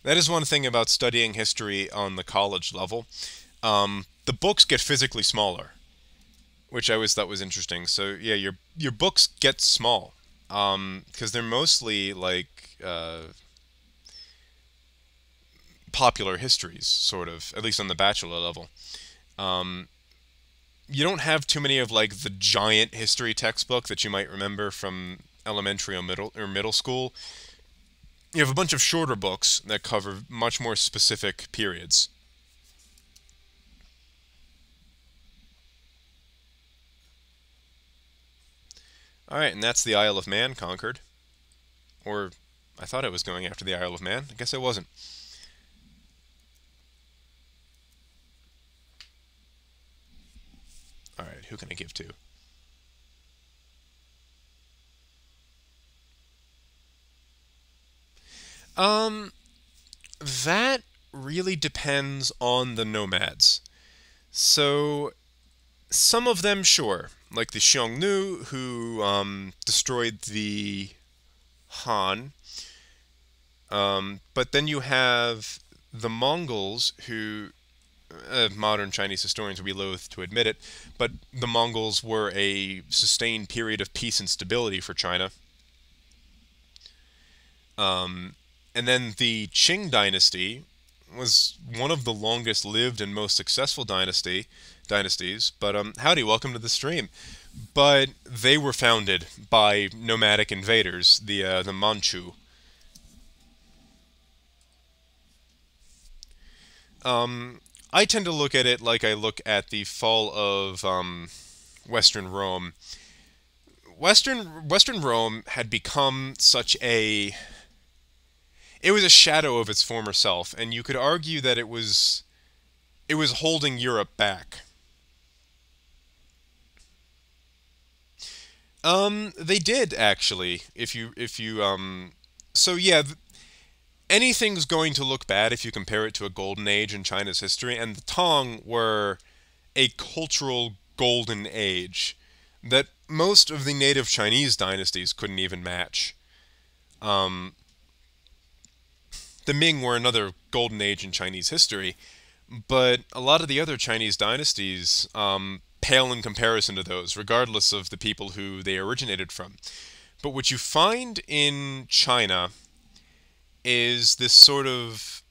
That is one thing about studying history on the college level. The books get physically smaller, which I always thought was interesting. So yeah, your books get small because they're mostly like popular histories, sort of, at least on the bachelor level. Um, you don't have too many of like the giant history textbook that you might remember from elementary or middle school. You have a bunch of shorter books that cover much more specific periods. All right, and that's the Isle of Man conquered. Or I thought I was going after the Isle of Man. I guess I wasn't. All right, who can I give to? Um, that really depends on the nomads. So some of them, sure, like the Xiongnu who destroyed the Han. But then you have the Mongols who modern Chinese historians would be loath to admit it, but the Mongols were a sustained period of peace and stability for China. Um, and then the Qing dynasty was one of the longest lived and most successful dynasties. But howdy, welcome to the stream. But they were founded by nomadic invaders, the Manchu. I tend to look at it like I look at the fall of Western Rome. Western Rome had become such a it was a shadow of its former self, and you could argue that it was holding Europe back. They did actually. If you so yeah, anything's going to look bad if you compare it to a golden age in China's history, and the Tang were a cultural golden age that most of the native Chinese dynasties couldn't even match. Um, the Ming were another golden age in Chinese history, but a lot of the other Chinese dynasties pale in comparison to those, regardless of the people who they originated from. But what you find in China is this sort of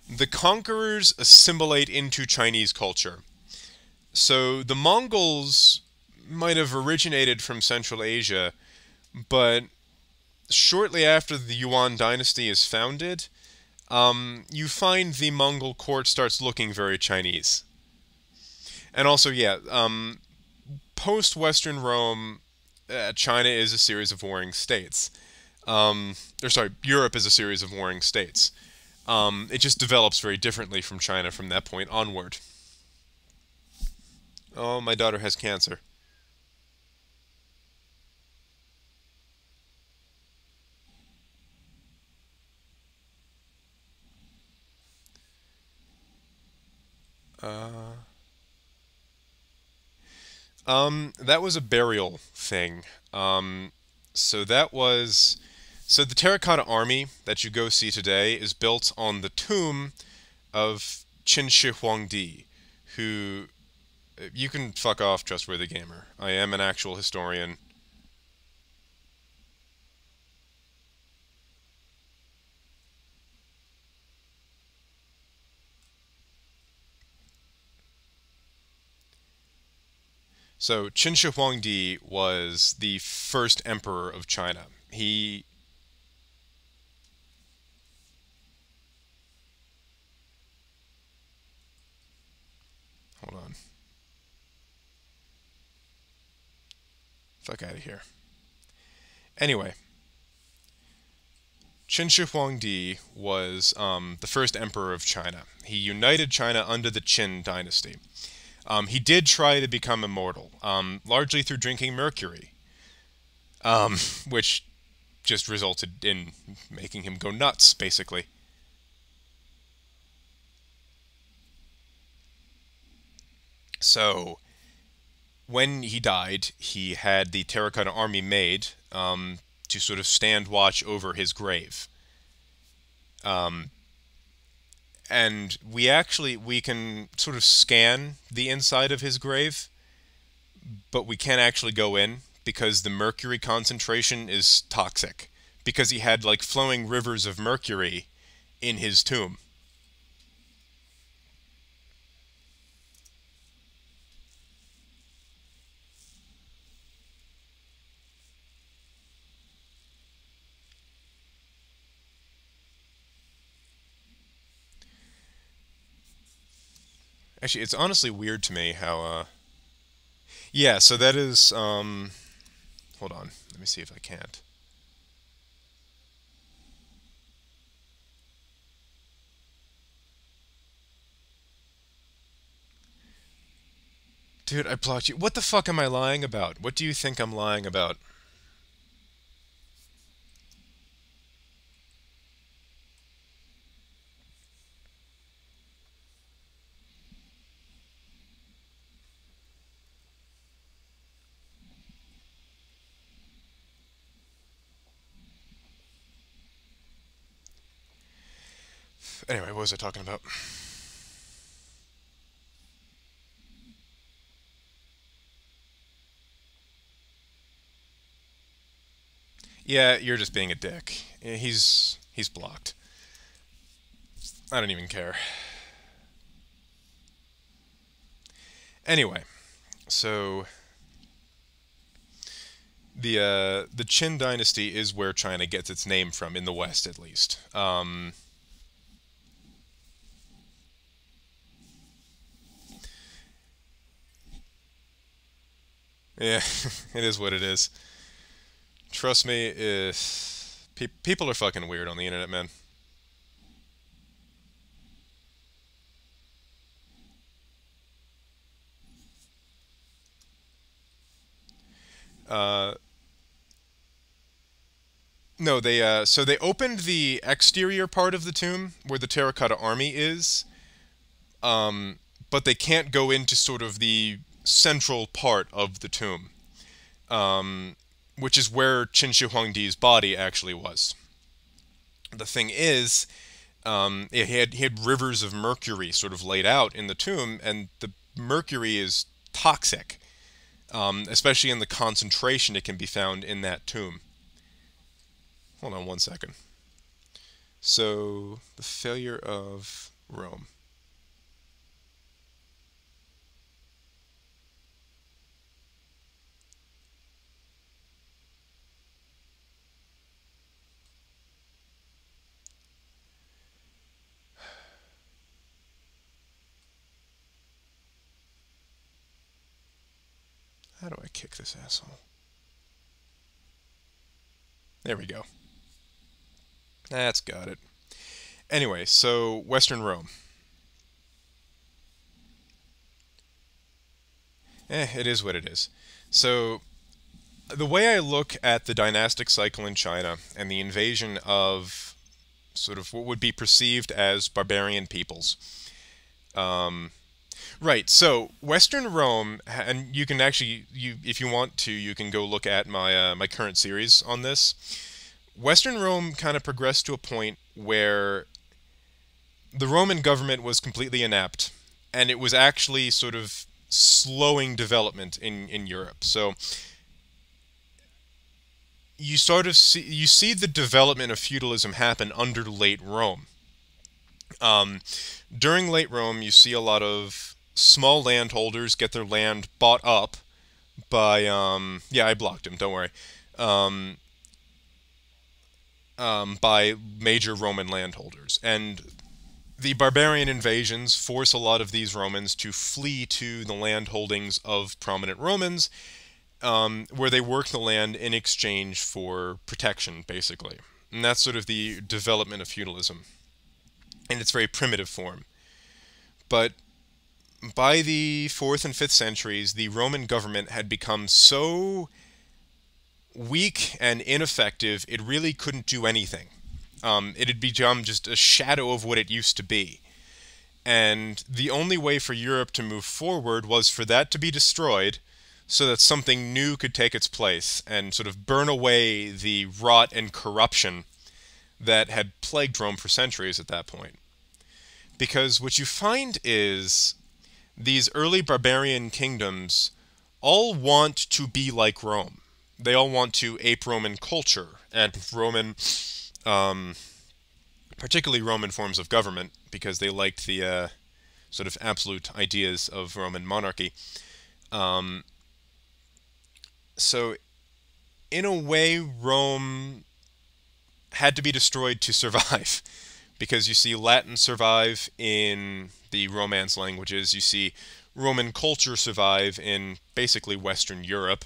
the conquerors assimilate into Chinese culture. So the Mongols might have originated from Central Asia, but shortly after the Yuan dynasty is founded, you find the Mongol court starts looking very Chinese. And also, yeah, post-Western Rome, China is a series of warring states. Or sorry, Europe is a series of warring states. It just develops very differently from China from that point onward. Oh, my daughter has cancer. Uh, that was a burial thing. So that was so the Terracotta Army that you go see today is built on the tomb of Qin Shi Huangdi, who you can fuck off, trustworthy gamer. I am an actual historian. So Qin Shi Huangdi was the first emperor of China. He hold on, fuck out of here. Anyway, Qin Shi Huangdi was the first emperor of China. He united China under the Qin dynasty. He did try to become immortal, largely through drinking mercury, which just resulted in making him go nuts, basically. So, when he died, he had the Terracotta Army made to sort of stand watch over his grave. Um, and we can sort of scan the inside of his grave, but we can't actually go in because the mercury concentration is toxic. Because he had like flowing rivers of mercury in his tomb. Actually, it's honestly weird to me how yeah, so that is hold on. Let me see if I can't. Dude, I blocked you. What the fuck am I lying about? What do you think I'm lying about? Anyway, what was I talking about? Yeah, you're just being a dick. He's blocked. I don't even care. Anyway, so the Qin dynasty is where China gets its name from in the West, at least. Yeah, it is what it is. Trust me, people are fucking weird on the internet, man. Uh, no, they opened the exterior part of the tomb where the Terracotta Army is, um, but they can't go into sort of the central part of the tomb, um, which is where Qin Shi Huangdi's body actually was. The thing is, he had rivers of mercury sort of laid out in the tomb, and the mercury is toxic, especially in the concentration it can be found in that tomb. Hold on one second. So, the failure of Rome. How do I kick this asshole? There we go. That's got it. Anyway, so Western Rome. It is what it is. So, the way I look at the dynastic cycle in China and the invasion of sort of what would be perceived as barbarian peoples. Um, right, so Western Rome, and you can actually, if you want to, you can go look at my current series on this. Western Rome kind of progressed to a point where the Roman government was completely inept, and it was actually sort of slowing development in Europe. So you sort of see the development of feudalism happen under late Rome. Um, During late Rome, you see a lot of small landholders get their land bought up by yeah, I blocked him. Don't worry. Um, by major Roman landholders, and the barbarian invasions force a lot of these Romans to flee to the land holdings of prominent Romans, where they work the land in exchange for protection, basically. And that's sort of the development of feudalism in its very primitive form. But by the 4th and 5th centuries, the Roman government had become so weak and ineffective, it really couldn't do anything. It had become just a shadow of what it used to be. And the only way for Europe to move forward was for that to be destroyed so that something new could take its place and sort of burn away the rot and corruption that had plagued Rome for centuries at that point. Because what you find is these early barbarian kingdoms all want to be like Rome. They all want to ape Roman culture and Roman, particularly Roman forms of government, because they liked the sort of absolute ideas of Roman monarchy. Um, so, in a way, Rome had to be destroyed to survive, because you see Latin survive in the Romance languages, you see Roman culture survive in basically Western Europe.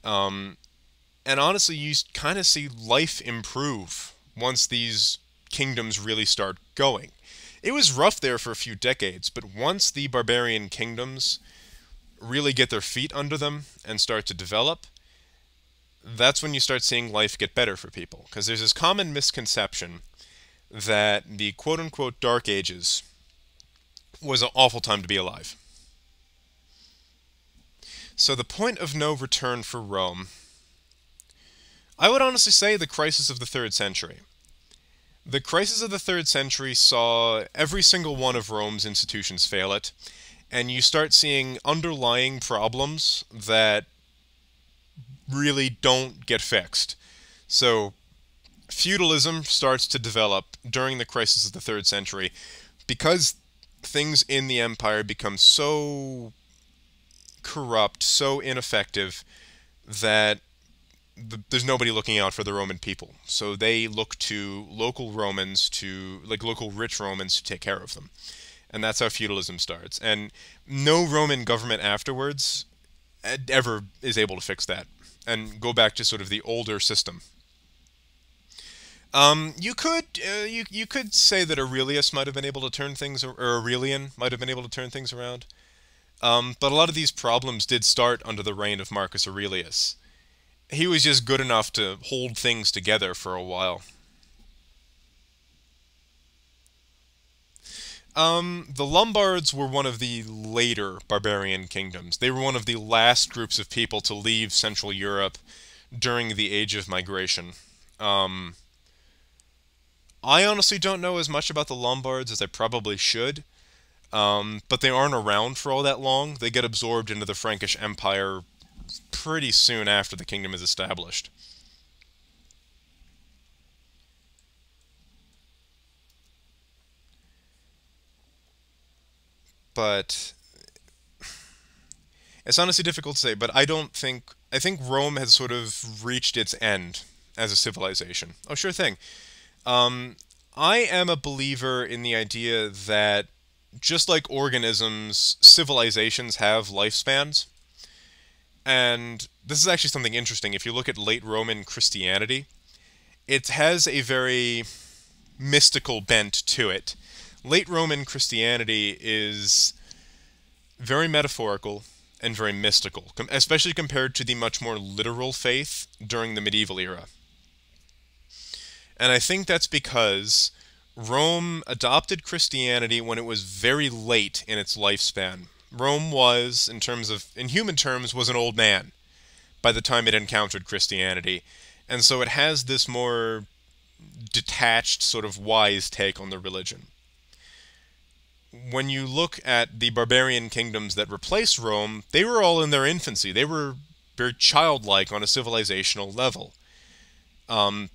And honestly, you kind of see life improve once these kingdoms really start going. It was rough there for a few decades, but once the barbarian kingdoms really get their feet under them and start to develop, that's when you start seeing life get better for people. Because there's this common misconception that the quote-unquote Dark Ages was an awful time to be alive. So the point of no return for Rome, I would honestly say the crisis of the 3rd century. The crisis of the 3rd century saw every single one of Rome's institutions fail it, and you start seeing underlying problems that really don't get fixed. So, feudalism starts to develop during the crisis of the 3rd century because things in the empire become so corrupt, so ineffective, that there's nobody looking out for the Roman people. So they look to local Romans like local rich Romans to take care of them. And that's how feudalism starts. And no Roman government afterwards ever is able to fix that and go back to sort of the older system. You could say that Aurelius might have been able to turn things, or Aurelian might have been able to turn things around. But a lot of these problems did start under the reign of Marcus Aurelius. He was just good enough to hold things together for a while. The Lombards were one of the later barbarian kingdoms. They were one of the last groups of people to leave Central Europe during the Age of Migration. I honestly don't know as much about the Lombards as I probably should, but they aren't around for all that long. They get absorbed into the Frankish Empire pretty soon after the kingdom is established. But it's honestly difficult to say, but I think Rome has sort of reached its end as a civilization. Oh, sure thing. Um, I am a believer in the idea that just like organisms, civilizations have lifespans. And this is actually something interesting. If you look at late Roman Christianity, it has a very mystical bent to it. Late Roman Christianity is very metaphorical and very mystical, especially compared to the much more literal faith during the medieval era. And I think that's because Rome adopted Christianity when it was very late in its lifespan. Rome was, in human terms, was an old man by the time it encountered Christianity. And so it has this more detached, sort of wise take on the religion. When you look at the barbarian kingdoms that replaced Rome, they were all in their infancy. They were very childlike on a civilizational level.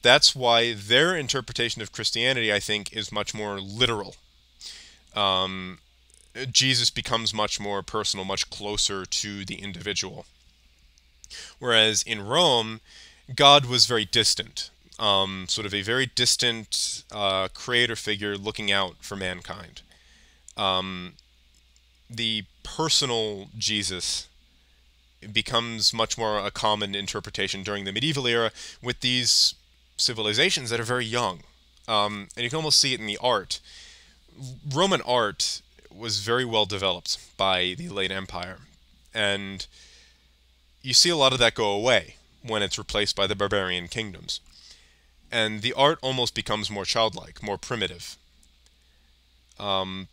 That's why their interpretation of Christianity, I think, is much more literal. Um, Jesus becomes much more personal, much closer to the individual. Whereas in Rome, God was very distant, sort of a very distant creator figure looking out for mankind. Um, the personal Jesus becomes much more a common interpretation during the medieval era with these civilizations that are very young. And you can almost see it in the art. Roman art was very well developed by the late empire. And you see a lot of that go away when it's replaced by the barbarian kingdoms. And the art almost becomes more childlike, more primitive. Um,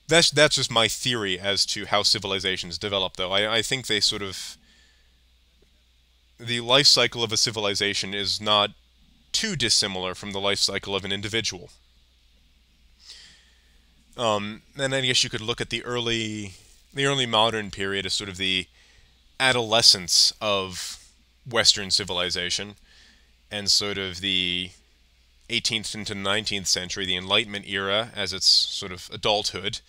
that's just my theory as to how civilizations develop, though. I think they sort of the life cycle of a civilization is not too dissimilar from the life cycle of an individual. And I guess you could look at the early modern period as sort of the adolescence of Western civilization, and sort of the 18th into 19th century, the Enlightenment era, as its sort of adulthood.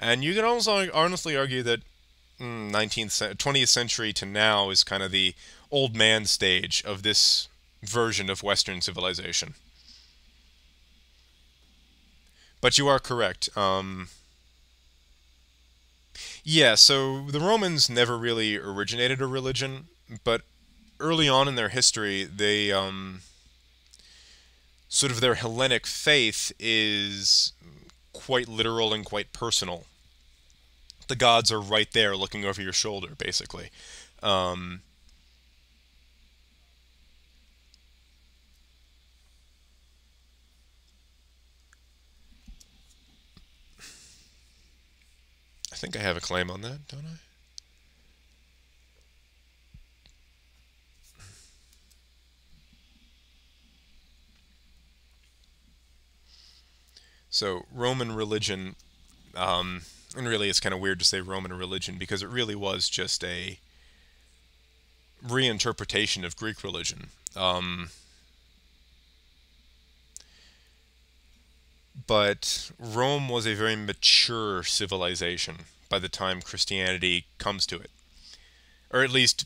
And you can also honestly argue that 20th century to now is kind of the old man stage of this version of Western civilization. But you are correct. Yeah, so the Romans never really originated a religion, but early on in their history, they sort of their Hellenic faith is quite literal and quite personal. The gods are right there looking over your shoulder, basically. Um, I think I have a claim on that, don't I? So, Roman religion, and really it's kind of weird to say Roman religion because it really was just a reinterpretation of Greek religion. But Rome was a very mature civilization by the time Christianity comes to it, or at least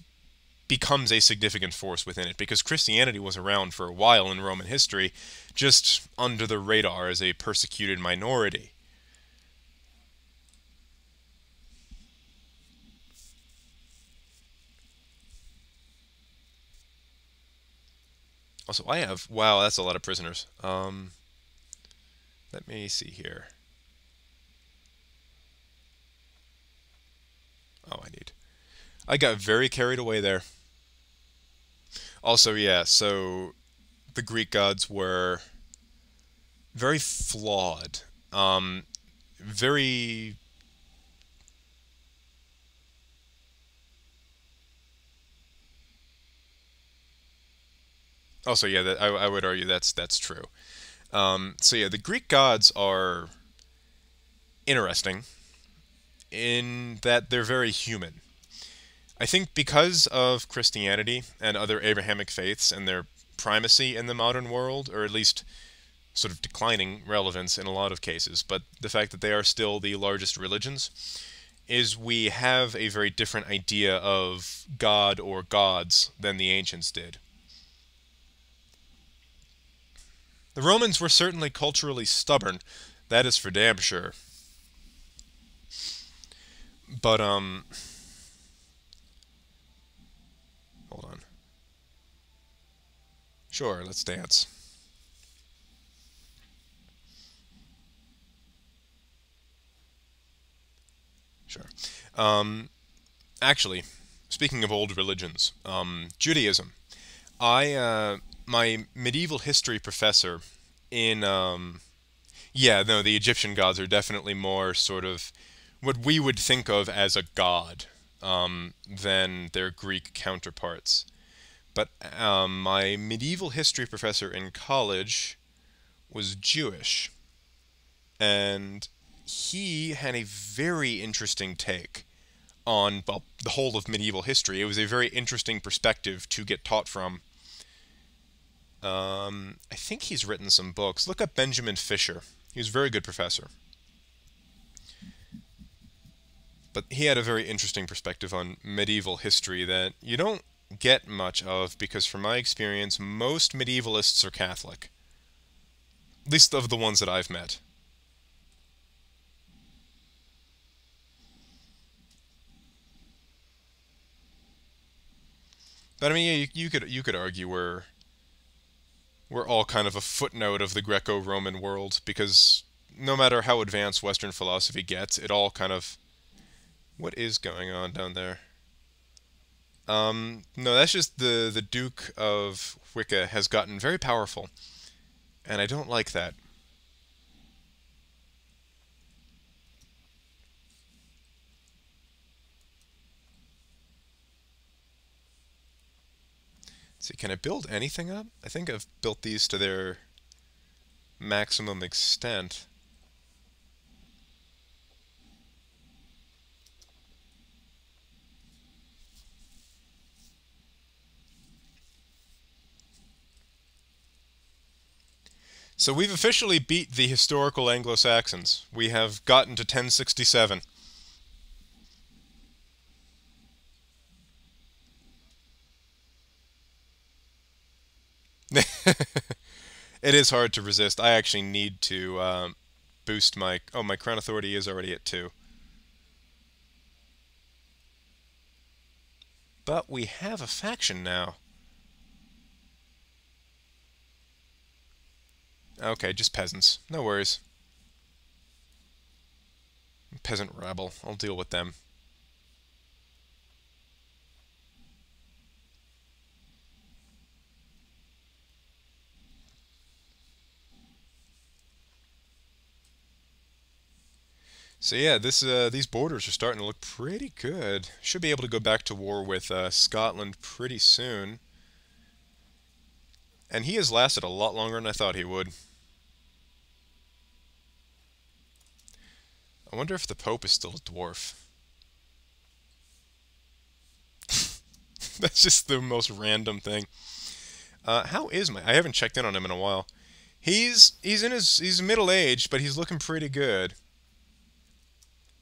becomes a significant force within it, because Christianity was around for a while in Roman history, just under the radar as a persecuted minority. Also, wow, that's a lot of prisoners. Let me see here. Oh, I got very carried away there. Also, yeah, so the Greek gods were very flawed. Um, very. Also, yeah, I would argue that's true. So yeah, the Greek gods are interesting in that they're very human. I think because of Christianity and other Abrahamic faiths and their primacy in the modern world, or at least sort of declining relevance in a lot of cases, but the fact that they are still the largest religions, is we have a very different idea of God or gods than the ancients did. The Romans were certainly culturally stubborn, that is for damn sure. But Hold on. Sure, let's dance. Sure. Um, Actually, speaking of old religions, Judaism. My medieval history professor in, yeah, no, the Egyptian gods are definitely more sort of what we would think of as a god, than their Greek counterparts. But my medieval history professor in college was Jewish, and he had a very interesting take on, well, the whole of medieval history. It was a very interesting perspective to get taught from. I think he's written some books. Look up Benjamin Fisher. He was a very good professor. But he had a very interesting perspective on medieval history that you don't get much of because, from my experience, most medievalists are Catholic. At least of the ones that I've met. But I mean, yeah, you could argue we're all kind of a footnote of the Greco-Roman world because no matter how advanced Western philosophy gets, it all kind of, what is going on down there? No, that's just the Duke of Wicca has gotten very powerful, and I don't like that. Let's see, can I build anything up? I think I've built these to their maximum extent. So we've officially beat the historical Anglo-Saxons. We have gotten to 1067. It is hard to resist. I actually need to boost my... Oh, my Crown Authority is already at 2. But we have a faction now. Okay, just peasants. No worries. Peasant rabble. I'll deal with them. So yeah, these borders are starting to look pretty good. Should be able to go back to war with Scotland pretty soon. And he has lasted a lot longer than I thought he would. I wonder if the Pope is still a dwarf. That's just the most random thing. How is my... I haven't checked in on him in a while. He's middle aged, but he's looking pretty good.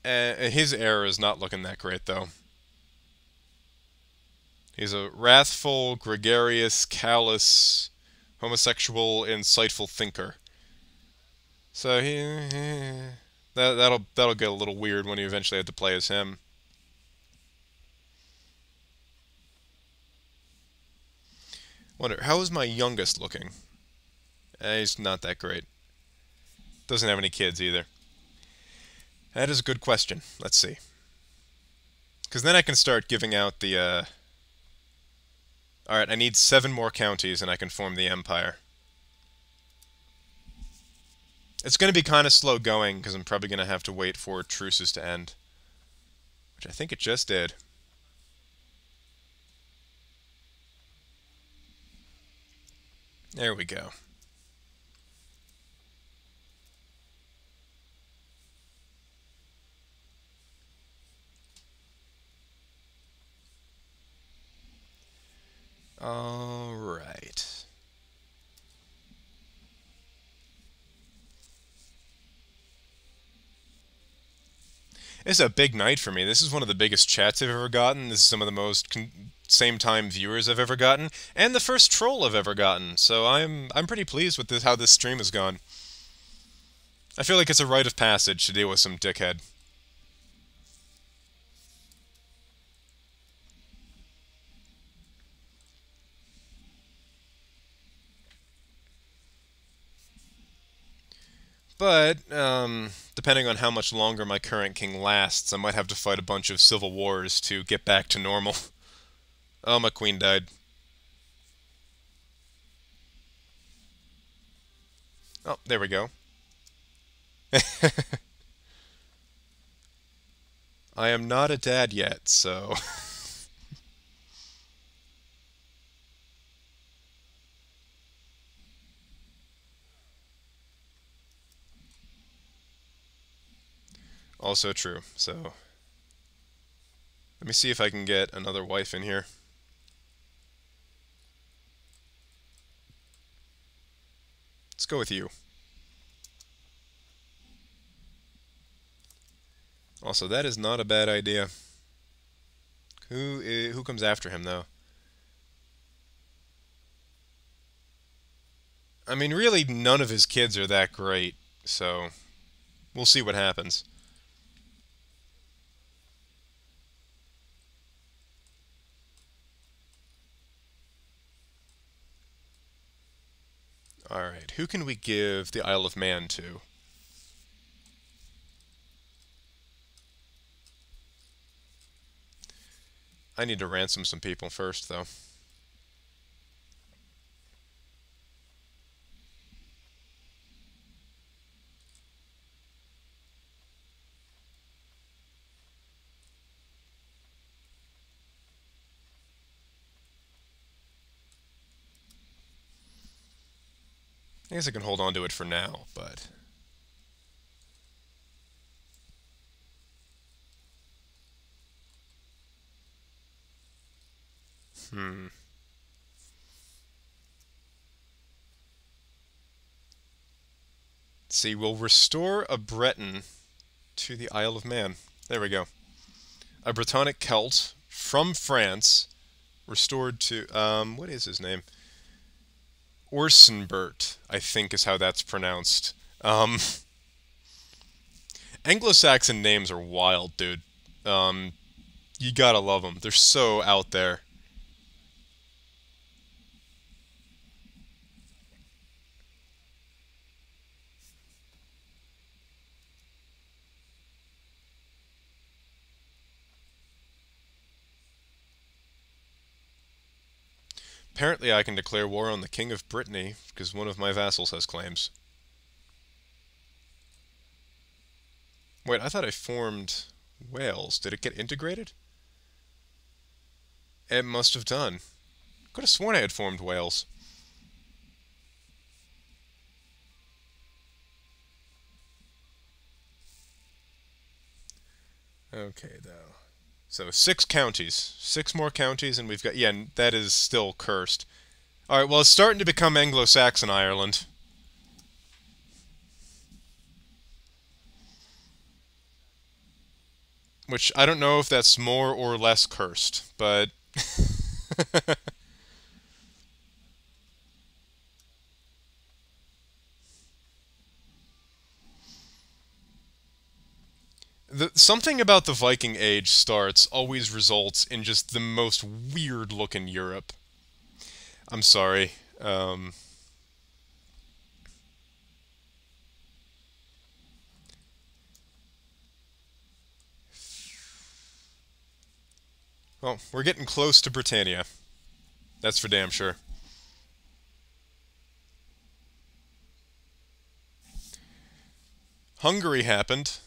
His heir is not looking that great though. He's a wrathful, gregarious, callous, homosexual, insightful thinker. So that'll get a little weird when you eventually have to play as him. Wonder how is my youngest looking? He's not that great. Doesn't have any kids either. That is a good question. Let's see. Because then I can start giving out the. Alright, I need 7 more counties and I can form the empire. It's going to be kind of slow going because I'm probably going to have to wait for truces to end. Which I think it just did. There we go. All right. It's a big night for me. This is one of the biggest chats I've ever gotten. This is some of the most same-time viewers I've ever gotten, and the first troll I've ever gotten. So I'm pretty pleased with how this stream has gone. I feel like it's a rite of passage to deal with some dickhead. But depending on how much longer my current king lasts, I might have to fight a bunch of civil wars to get back to normal. Oh, my queen died. Oh, there we go. I am not a dad yet, so... Also true, so... Let me see if I can get another wife in here. Let's go with you. Also, that is not a bad idea. Who comes after him, though? I mean, really, none of his kids are that great, so we'll see what happens. Alright, who can we give the Isle of Man to? I need to ransom some people first, though. I guess I can hold on to it for now, but... Hmm. Let's see, we'll restore a Breton to the Isle of Man. There we go. A Brittonic Celt from France, restored to, what is his name? Orsenbert, I think is how that's pronounced. Anglo-Saxon names are wild, dude. Um, you gotta love them. They're so out there. Apparently I can declare war on the King of Brittany, because one of my vassals has claims. Wait, I thought I formed Wales. Did it get integrated? It must have done. Could have sworn I had formed Wales. Okay, though. So 6 counties. 6 more counties, and we've got... Yeah, that is still cursed. Alright, well, it's starting to become Anglo-Saxon Ireland. Which, I don't know if that's more or less cursed, but... something about the Viking Age starts always results in just the most weird-looking Europe. I'm sorry. Well, we're getting close to Britannia. That's for damn sure. Hungary happened,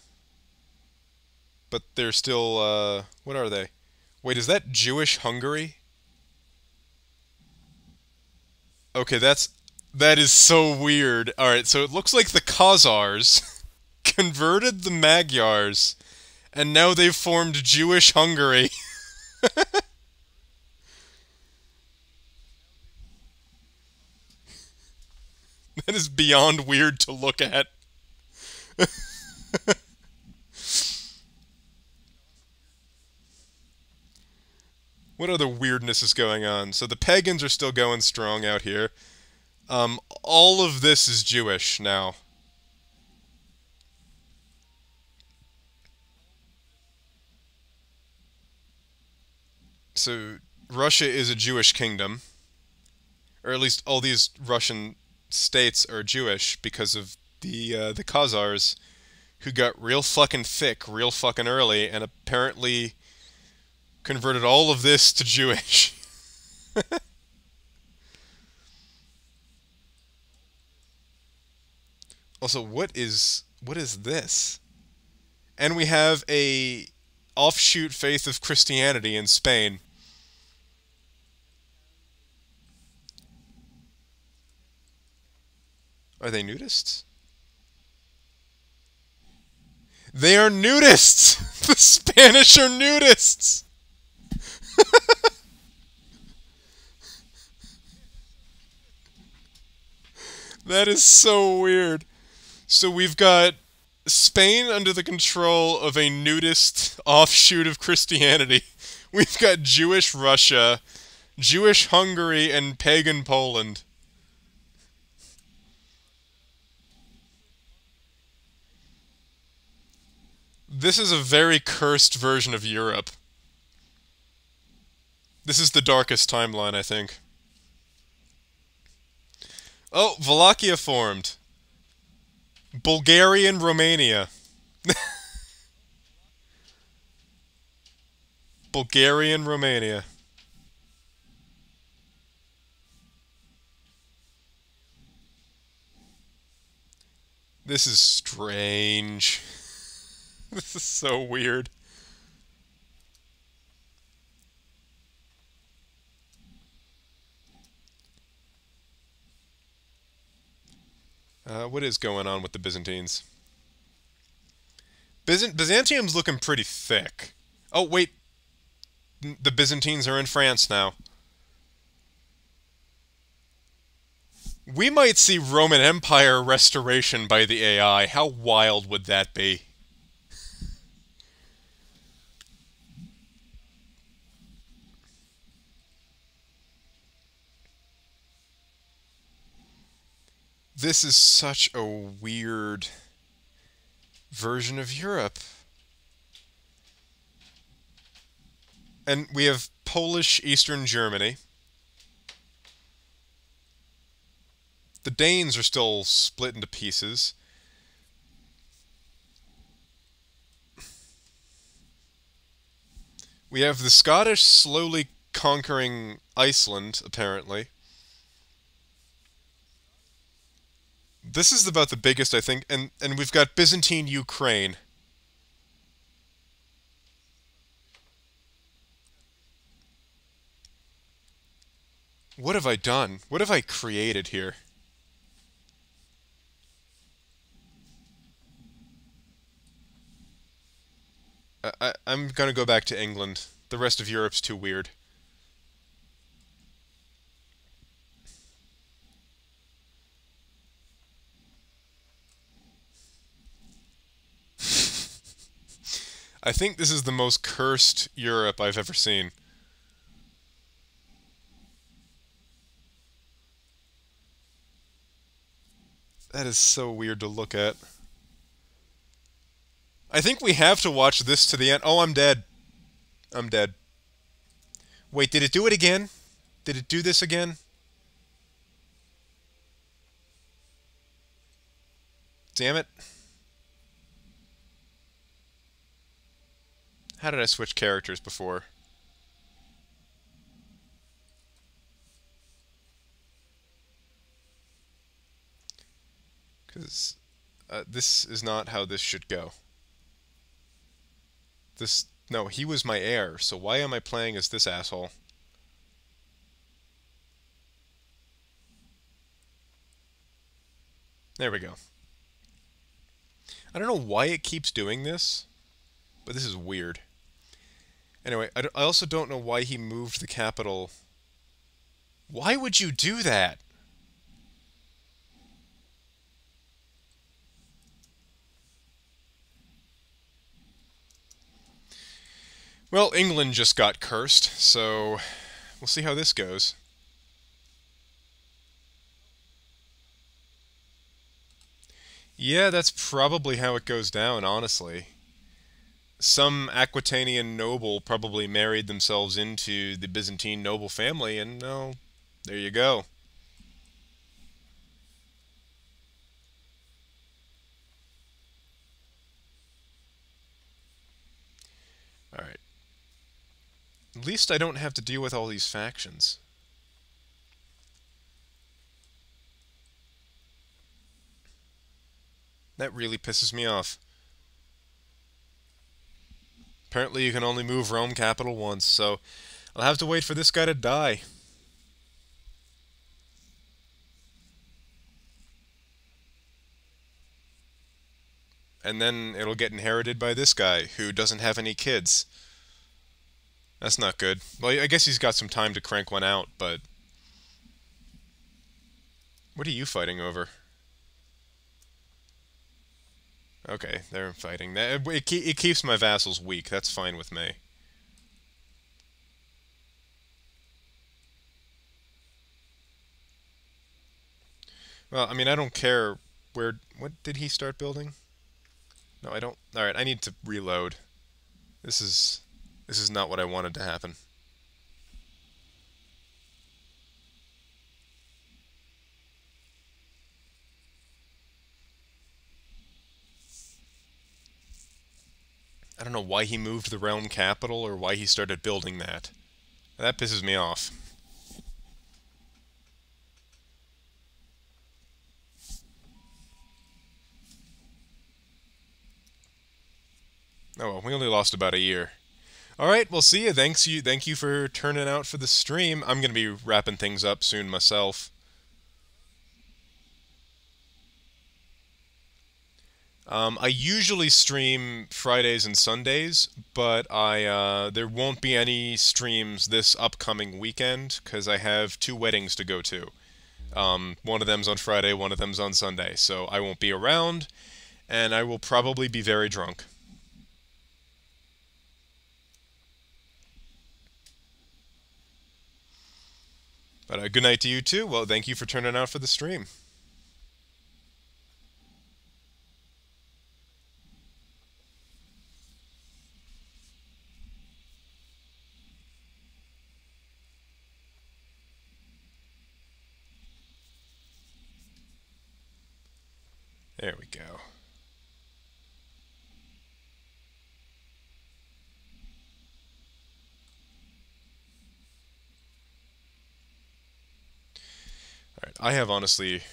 but they're still, what are they? Wait, is that Jewish Hungary? Okay, that is so weird. Alright, so it looks like the Khazars converted the Magyars, and now they've formed Jewish Hungary. That is beyond weird to look at. What other weirdness is going on? So the pagans are still going strong out here. All of this is Jewish now. So Russia is a Jewish kingdom, or at least all these Russian states are Jewish because of the Khazars, who got real fucking thick real fucking early and apparently converted all of this to Jewish. Also, what is this? And we have a offshoot faith of Christianity in Spain. Are they nudists? They are nudists! The Spanish are nudists! That is so weird. So we've got Spain under the control of a nudist offshoot of Christianity. We've got Jewish Russia, Jewish Hungary, and pagan Poland. This is a very cursed version of Europe. This is the darkest timeline, I think. Oh, Wallachia formed. Bulgarian Romania. Bulgarian Romania. This is strange. This is so weird. What is going on with the Byzantines? Byzantium's looking pretty thick. Oh, wait. The Byzantines are in France now. We might see Roman Empire restoration by the AI. How wild would that be? This is such a weird version of Europe. And we have Polish Eastern Germany. The Danes are still split into pieces. We have the Scottish slowly conquering Iceland, apparently. This is about the biggest, I think, and we've got Byzantine Ukraine. What have I done? What have I created here? I'm gonna go back to England. The rest of Europe's too weird. I think this is the most cursed Europe I've ever seen. That is so weird to look at. I think we have to watch this to the end. Oh, I'm dead. I'm dead. Wait, did it do it again? Did it do this again? Damn it. How did I switch characters before? Because this is not how this should go. This... No, he was my heir, so why am I playing as this asshole? There we go. I don't know why it keeps doing this, but this is weird. Anyway, I also don't know why he moved the capital. Why would you do that? Well, England just got cursed, so we'll see how this goes. Yeah, that's probably how it goes down, honestly. Some Aquitanian noble probably married themselves into the Byzantine noble family, and no, there you go. At least I don't have to deal with all these factions. That really pisses me off. Apparently you can only move Rome capital once, so I'll have to wait for this guy to die. And then it'll get inherited by this guy, who doesn't have any kids. That's not good. Well, I guess he's got some time to crank one out, but... What are you fighting over? Okay, they're fighting. It keeps my vassals weak. That's fine with me. Well, I mean, I don't care where... What did he start building? No, I don't... Alright, I need to reload. This is... This is not what I wanted to happen. I don't know why he moved the realm capital or why he started building that. That pisses me off. Oh well, we only lost about a year. Alright, well see you. Thank you for turning out for the stream. I'm gonna be wrapping things up soon myself. I usually stream Fridays and Sundays, but there won't be any streams this upcoming weekend because I have two weddings to go to. One of them's on Friday, one of them's on Sunday, so I won't be around, and I will probably be very drunk. But good night to you too. Well, thank you for turning out for the stream. There we go. Alright, I have honestly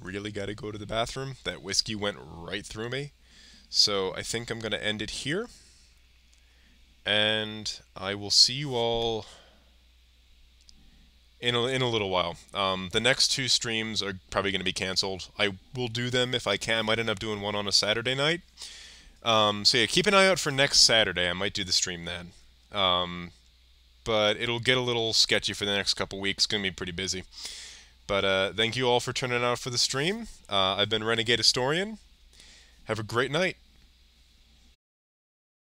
really got to go to the bathroom. That whiskey went right through me. So I think I'm going to end it here. And I will see you all in a little while. The next two streams are probably going to be canceled. I will do them if I can. I might end up doing one on a Saturday night. So yeah, keep an eye out for next Saturday. I might do the stream then. But it'll get a little sketchy for the next couple weeks. It's going to be pretty busy. But thank you all for turning out for the stream. I've been Renegade Historian. Have a great night.